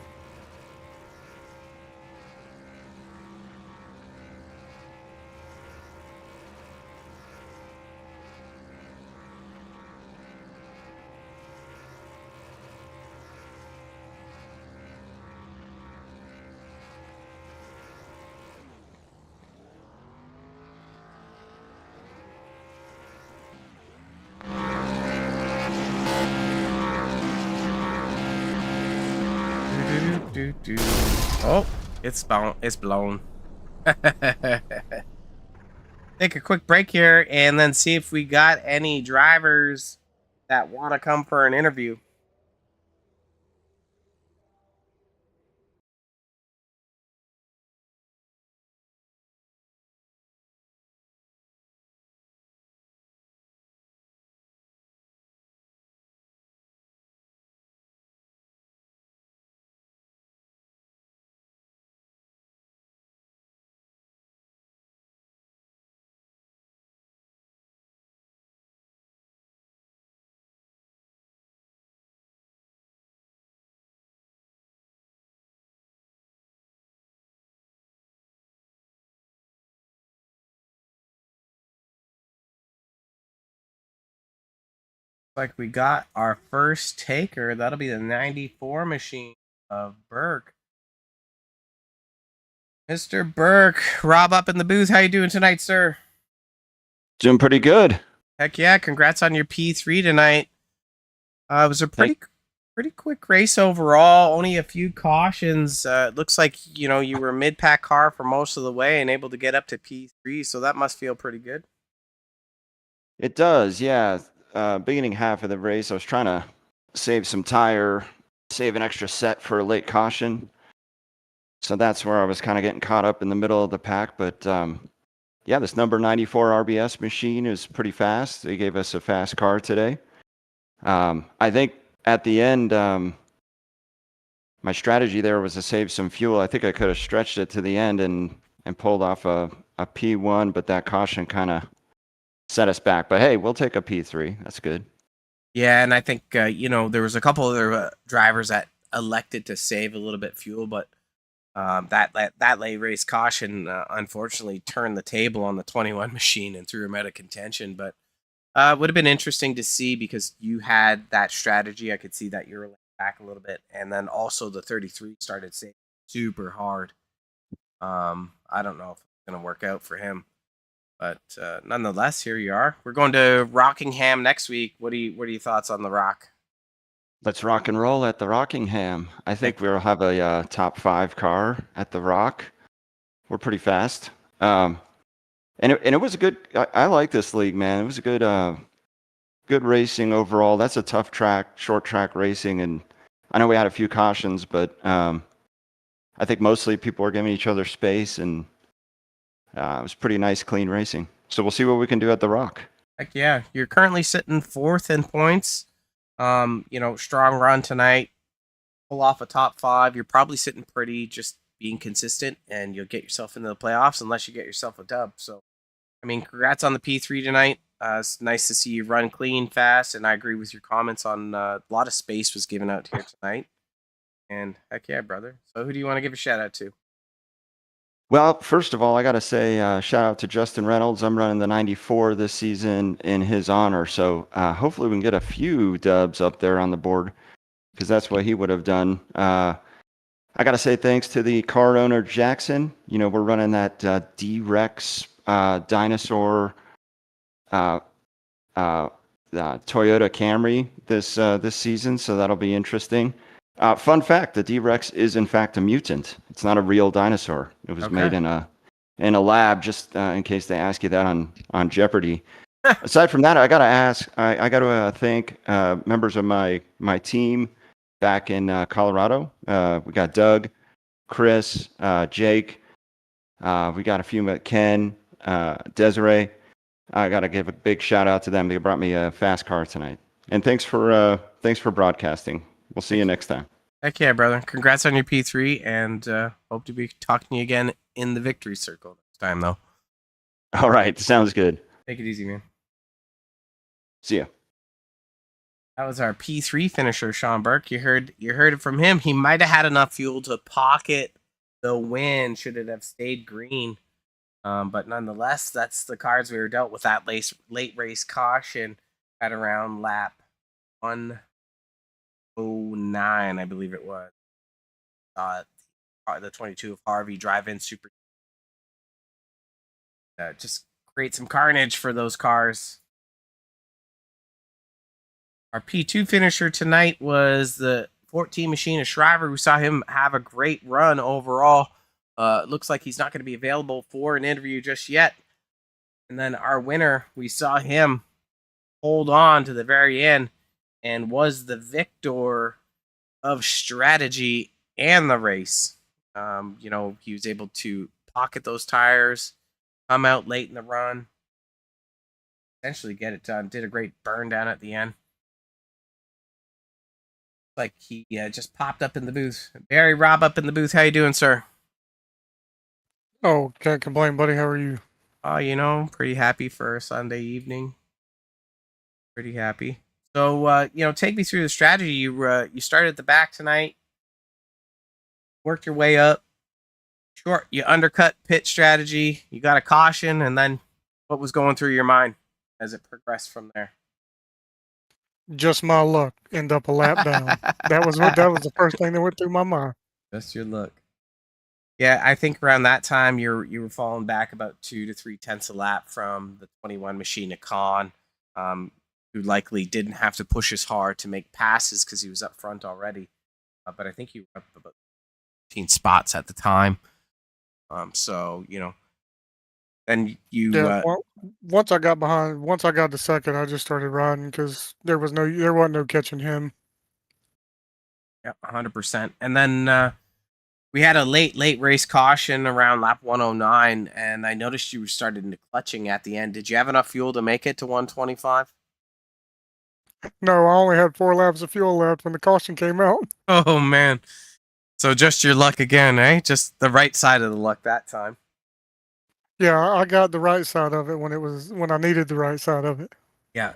Oh, it's blown. It's blown. Take a quick break here and then see if we got any drivers that want to come for an interview. Like we got our first taker. That'll be the 94 machine of Burke. Mr. Burke, Rob up in the booth. How you doing tonight, sir? Doing pretty good. Heck yeah! Congrats on your P3 tonight. It was a pretty quick race overall. Only a few cautions. It looks like you were a mid-pack car for most of the way and able to get up to P3. So that must feel pretty good. It does, yeah. Beginning half of the race, I was trying to save some tire, save an extra set for a late caution. So that's where I was kind of getting caught up in the middle of the pack. But yeah, this number 94 RBS machine is pretty fast. They gave us a fast car today. I think at the end, my strategy there was to save some fuel. I think I could have stretched it to the end and pulled off a P1, but that caution kind of set us back. But hey, we'll take a P3. That's good. Yeah, and I think there was a couple other drivers that elected to save a little bit fuel, but that late race caution unfortunately turned the table on the 21 machine and threw him out of contention. But would have been interesting to see because you had that strategy. I could see that you were back a little bit, and then also the 33 started saving super hard. I don't know if it's going to work out for him. But nonetheless, here you are. We're going to Rockingham next week. What are your thoughts on the Rock? Let's rock and roll at the Rockingham. I think we'll have a top 5 car at the Rock. We're pretty fast. And it was a good. I like this league, man. It was a good racing overall. That's a tough track, short track racing, and I know we had a few cautions, but I think mostly people were giving each other space and. It was pretty nice, clean racing. So we'll see what we can do at the Rock. Heck yeah. You're currently sitting 4th in points. Strong run tonight. Pull off a top 5. You're probably sitting pretty, just being consistent, and you'll get yourself into the playoffs unless you get yourself a dub. So, congrats on the P3 tonight. It's nice to see you run clean, fast, and I agree with your comments on a lot of space was given out here tonight. And heck yeah, brother. So who do you want to give a shout out to? Well, first of all, I got to say shout out to Justin Reynolds. I'm running the 94 this season in his honor. So hopefully we can get a few dubs up there on the board because that's what he would have done. I got to say thanks to the car owner, Jackson. We're running that D-Rex dinosaur Toyota Camry this season. So that'll be interesting. Fun fact, the D-Rex is in fact a mutant. It's not a real dinosaur. It was made in a lab, just in case they ask you that on Jeopardy. Aside from that, I got to thank members of my team back in Colorado. We got Doug, Chris, Jake. We got a few, Ken, Desiree. I got to give a big shout out to them. They brought me a fast car tonight. And thanks for broadcasting. We'll see you next time. Heck yeah, brother. Congrats on your P3, and hope to be talking to you again in the victory circle next time, though. All right. Sounds good. Take it easy, man. See ya. That was our P3 finisher, Sean Burke. You heard it from him. He might have had enough fuel to pocket the win should it have stayed green. But nonetheless, that's the cards we were dealt with that late race caution at around lap 109, I believe it was. The 22 of Harvey drive-in super. Just create some carnage for those cars. Our P2 finisher tonight was 14 machine of Shriver. We saw him have a great run overall. Looks like he's not going to be available for an interview just yet. And then our winner, we saw him hold on to the very end and was the victor of strategy and the race. He was able to pocket those tires, come out late in the run, essentially get it done. Did a great burn down at the end. Like he just popped up in the booth. Barry, Rob up in the booth. How you doing, sir? Oh, can't complain, buddy. How are you? Pretty happy for a Sunday evening. Pretty happy. So, take me through the strategy. You started at the back tonight, worked your way up. Short, you undercut pit strategy. You got a caution, and then what was going through your mind as it progressed from there? Just my luck. End up a lap down. That was the first thing that went through my mind. Just your luck. Yeah, I think around that time you were falling back about 2 to 3 tenths a lap from the 21 machine of Khan, who likely didn't have to push as hard to make passes because he was up front already. But I think you were up about 15 spots at the time. And you. Once I got the second, I just started riding because there wasn't no catching him. Yeah, 100%. And then we had a late race caution around lap 109, and I noticed you started clutching at the end. Did you have enough fuel to make it to 125? No, I only had 4 laps of fuel left when the caution came out. Oh, man. So just your luck again, eh? Just the right side of the luck that time. Yeah, I got the right side of it when I needed the right side of it. Yeah.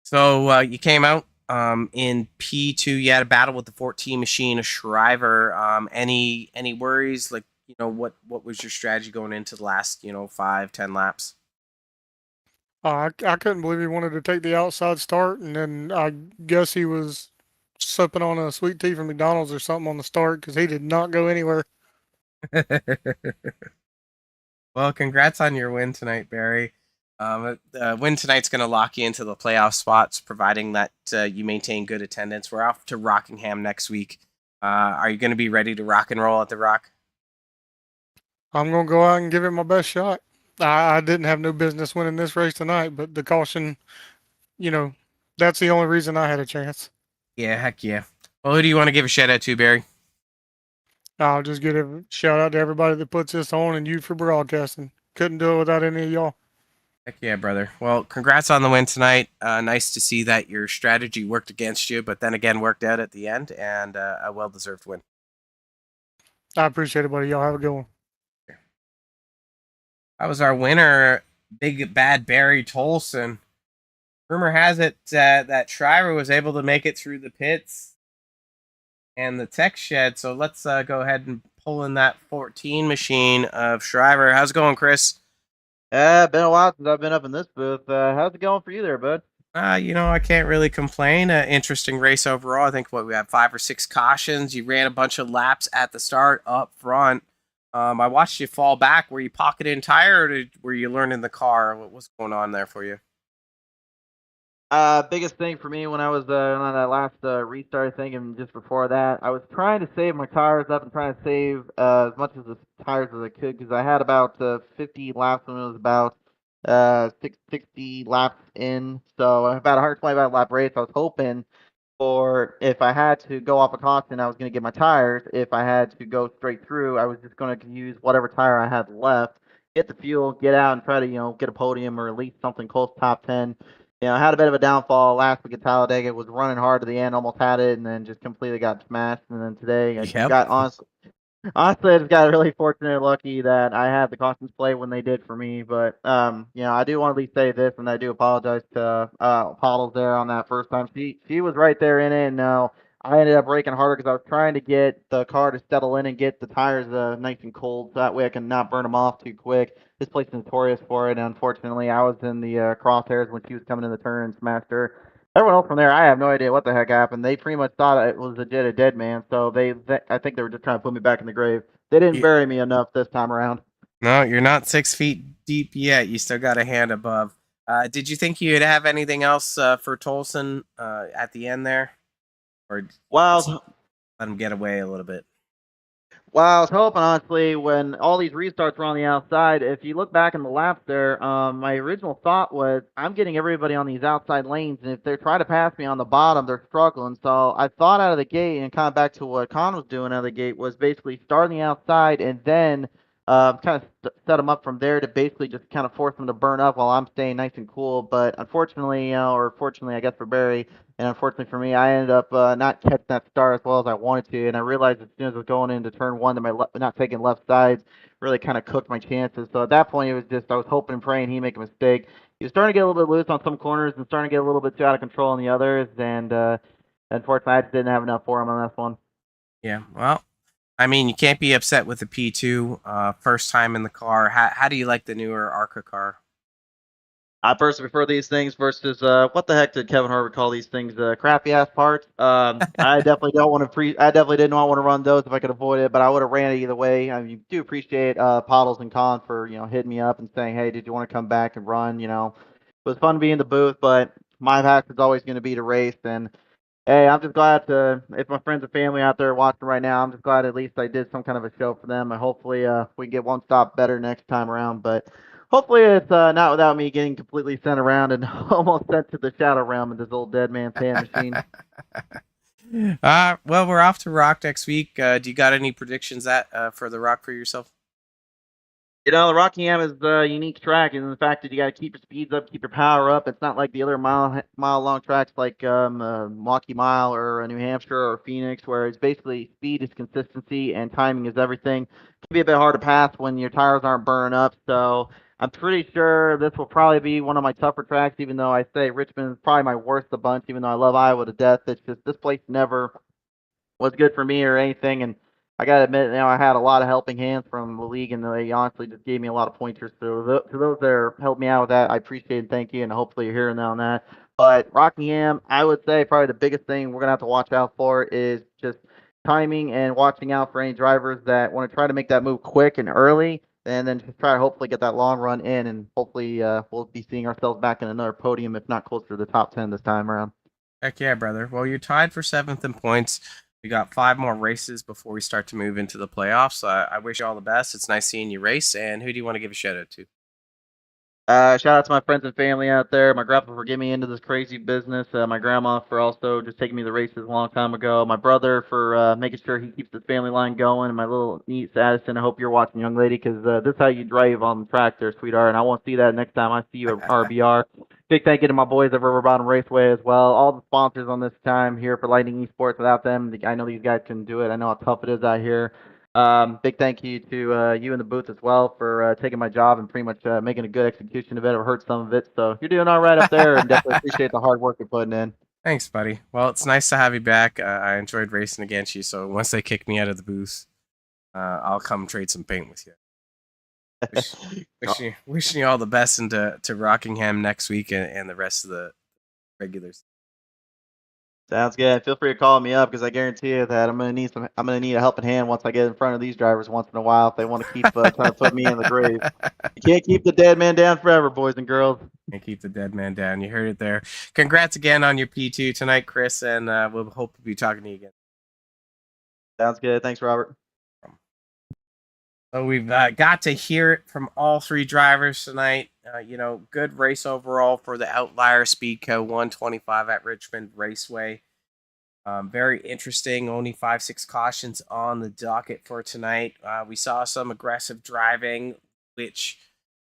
So you came out in P2. You had a battle with the 14 machine of Shriver. Any worries? Like, what was your strategy going into the last 5-10 laps? I couldn't believe he wanted to take the outside start, and then I guess he was sipping on a sweet tea from McDonald's or something on the start because he did not go anywhere. Well, congrats on your win tonight, Barry. The win tonight's going to lock you into the playoff spots, providing that you maintain good attendance. We're off to Rockingham next week. Are you going to be ready to rock and roll at the Rock? I'm going to go out and give it my best shot. I didn't have no business winning this race tonight, but the caution, that's the only reason I had a chance. Yeah, heck yeah. Well, who do you want to give a shout out to, Barry? I'll just give a shout out to everybody that puts this on and you for broadcasting. Couldn't do it without any of y'all. Heck yeah, brother. Well, congrats on the win tonight. Nice to see that your strategy worked against you, but then again worked out at the end, and a well-deserved win. I appreciate it, buddy. Y'all have a good one. That was our winner, Big Bad Barry Tolson. Rumor has it that Shriver was able to make it through the pits and the tech shed. So let's go ahead and pull in that 14 machine of Shriver. How's it going, Chris? Been a while since I've been up in this booth. How's it going for you there, bud? I can't really complain. Interesting race overall. I think we had 5 or 6 cautions. You ran a bunch of laps at the start up front. I watched you fall back. Were you pocketing tire, or were you learning the car? What was going on there for you? Biggest thing for me when I was on that last restart thing, and just before that, I was trying to save my tires up and trying to save as much of the tires as I could, because I had about 50 laps when it was about 60 laps in. So about 125 lap race. I was hoping for, if I had to go off a caution, I was going to get my tires. If I had to go straight through, I was just going to use whatever tire I had left, get the fuel, get out, and try to get a podium or at least something close to top 10. I had a bit of a downfall last week at Talladega. Was running hard to the end, almost had it, and then just completely got smashed. And then today, I got honestly, I just got really fortunate and lucky that I had the cautions play when they did for me. But I do want to at least say this, and I do apologize to Pottles there on that first time. She was right there in it, and I ended up braking harder because I was trying to get the car to settle in and get the tires nice and cold, so that way I can not burn them off too quick. This place is notorious for it, and unfortunately, I was in the crosshairs when she was coming in the turn and smashed her. Everyone else from there, I have no idea what the heck happened. They pretty much thought it was legit a dead man, so I think they were just trying to put me back in the grave. They didn't bury me enough this time around. No, you're not 6 feet deep yet. You still got a hand above. Did you think you'd have anything else for Tolson at the end there? or Wow. let him get away a little bit? Well, I was hoping, honestly, when all these restarts were on the outside, if you look back in the laps there, my original thought was I'm getting everybody on these outside lanes, and if they're trying to pass me on the bottom, they're struggling. So I thought out of the gate, and kind of back to what Con was doing out of the gate, was basically starting the outside and then kind of set them up from there to basically just kind of force them to burn up while I'm staying nice and cool. But unfortunately, or fortunately, I guess for Barry, and unfortunately for me, I ended up not catching that star as well as I wanted to. And I realized as soon as I was going into turn one that my not taking left sides really kind of cooked my chances. So at that point, it was just I was hoping and praying he'd make a mistake. He was starting to get a little bit loose on some corners and starting to get a little bit too out of control on the others. And unfortunately, I just didn't have enough for him on this one. Yeah, well, I mean, you can't be upset with the P2. First time in the car. How do you like the newer ARCA car? I personally prefer these things versus what the heck did Kevin Harvick call these things? Crappy ass parts. I definitely don't want to I definitely did not want to run those if I could avoid it, but I would have ran it either way. I mean, you do appreciate Pottles and Con for hitting me up and saying, hey, did you want to come back and run? It was fun to be in the booth, but my passion is always going to be to race. And hey, I'm just glad if my friends and family out there watching right now, I'm just glad at least I did some kind of a show for them, and hopefully we can get one stop better next time around. But hopefully it's not without me getting completely sent around and almost sent to the shadow realm in this old dead man's hand machine. Well, we're off to Rock next week. Do you got any predictions for the Rock for yourself? The Rockingham is a unique track, and the fact that you got to keep your speeds up, keep your power up. It's not like the other mile long tracks like Milwaukee Mile or New Hampshire or Phoenix, where it's basically speed is consistency and timing is everything. It can be a bit hard to pass when your tires aren't burning up. So I'm pretty sure this will probably be one of my tougher tracks, even though I say Richmond is probably my worst of the bunch, even though I love Iowa to death. It's just this place never was good for me or anything, and I gotta admit, I had a lot of helping hands from the league, and they honestly just gave me a lot of pointers. So to those that helped me out with that, I appreciate it. Thank you, and hopefully you're hearing on that. But Rockingham, I would say probably the biggest thing we're gonna have to watch out for is just timing and watching out for any drivers that want to try to make that move quick and early, and then just try to hopefully get that long run in, and hopefully we'll be seeing ourselves back in another podium, if not closer to the top 10 this time around. Heck yeah, brother. Well, you're tied for 7th in points. We got 5 more races before we start to move into the playoffs. I wish you all the best. It's nice seeing you race. And who do you want to give a shout out to? Shout out to my friends and family out there. My grandpa for getting me into this crazy business. My grandma for also just taking me to the races a long time ago. My brother for making sure he keeps his family line going. And my little niece Addison. I hope you're watching, young lady, because this is how you drive on the track there, sweetheart. And I want to see that next time I see you at RBR. Big thank you to my boys at River Bottom Raceway as well. All the sponsors on this time here for Lightning Esports. Without them, I know these guys couldn't do it. I know how tough it is out here. Big thank you to you in the booth as well for taking my job and pretty much making a good execution of it, or heard some of it. So you're doing all right up there, and definitely appreciate the hard work you're putting in. Thanks, buddy. Well, it's nice to have you back. I enjoyed racing against you. So once they kick me out of the booth, I'll come trade some paint with you. Wishing you all the best into Rockingham next week and the rest of the regulars. Sounds good. Feel free to call me up because I guarantee you that I'm gonna need a helping hand once I get in front of these drivers once in a while if they want to keep trying to put me in the grave. You can't keep the dead man down forever, boys and girls. Can't keep the dead man down. You heard it there. Congrats again on your P2 tonight, Chris, and we'll hope to be talking to you again. Sounds good. Thanks, Robert. So we've got to hear it from all 3 drivers tonight. Good race overall for the Outlier Speedco 125 at Richmond Raceway. Very interesting. Only 5-6 cautions on the docket for tonight. We saw some aggressive driving, which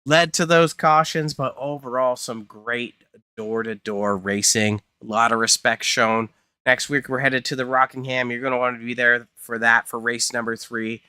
led to those cautions, but overall some great door-to-door racing. A lot of respect shown. Next week we're headed to the Rockingham. You're going to want to be there for that for race number 3.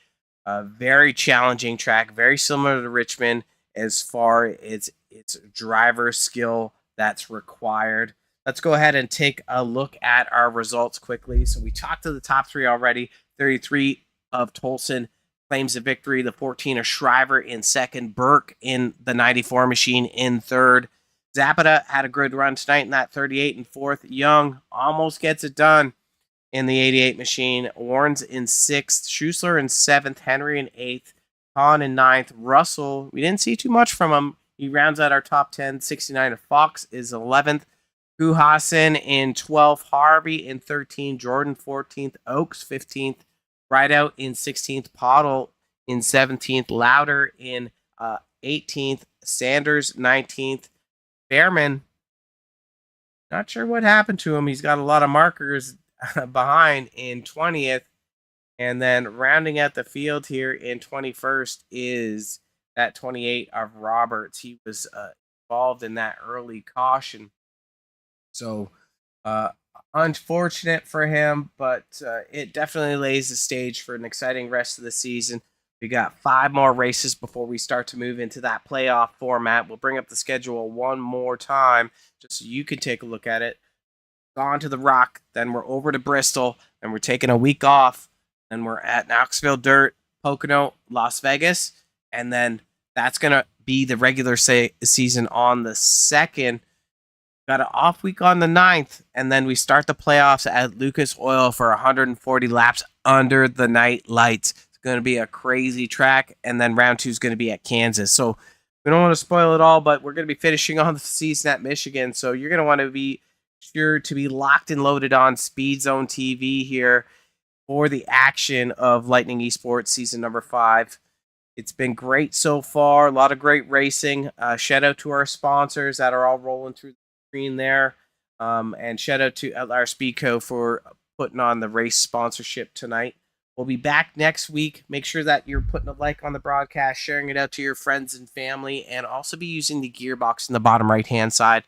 Very challenging track, very similar to Richmond as far as its driver skill that's required. Let's go ahead and take a look at our results quickly. So we talked to the top 3 already. 33 of Tolson claims the victory. The 14 of Shriver in second. Burke in the 94 machine in third. Zapata had a good run tonight in that 38 in fourth. Young almost gets it done in the 88 machine. Warren's in 6th. Schussler in 7th. Henry in 8th. Hahn in 9th. Russell, we didn't see too much from him. He rounds out our top 10. 69 of Fox is 11th. Hassan in 12th, Harvey in 13th, Jordan 14th, Oaks 15th, Rideout in 16th, Pottle in 17th, Louder in 18th, Sanders 19th, Behrman. Not sure what happened to him. He's got a lot of markers behind in 20th. And then rounding out the field here in 21st is that 28 of Roberts. He was involved in that early caution. So unfortunate for him, but it definitely lays the stage for an exciting rest of the season. We got 5 more races before we start to move into that playoff format. We'll bring up the schedule one more time just so you can take a look at it. On to the Rock, then we're over to Bristol, and we're taking a week off. Then we're at Knoxville Dirt, Pocono, Las Vegas, and then that's going to be the regular season on the 2nd. Got an off week on the 9th, and then we start the playoffs at Lucas Oil for 140 laps under the night lights. It's going to be a crazy track, and then round 2 is going to be at Kansas. So we don't want to spoil it all, but we're going to be finishing on the season at Michigan, so you're going to want to be sure to be locked and loaded on SpeedZoneTV here for the action of Lightning Esports season number 5. It's been great so far. A lot of great racing. Shout out to our sponsors that are all rolling through the screen there. And shout out to our Speedco for putting on the race sponsorship tonight. We'll be back next week. Make sure that you're putting a like on the broadcast, sharing it out to your friends and family, and also be using the gearbox in the bottom right-hand side.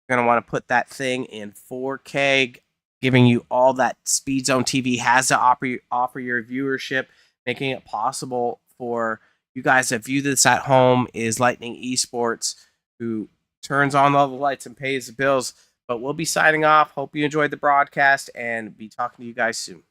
You're going to want to put that thing in 4K, giving you all that SpeedZoneTV has to offer your viewership, making it possible for you guys to view this at home is Lightning Esports, who turns on all the lights and pays the bills. But we'll be signing off. Hope you enjoyed the broadcast and be talking to you guys soon.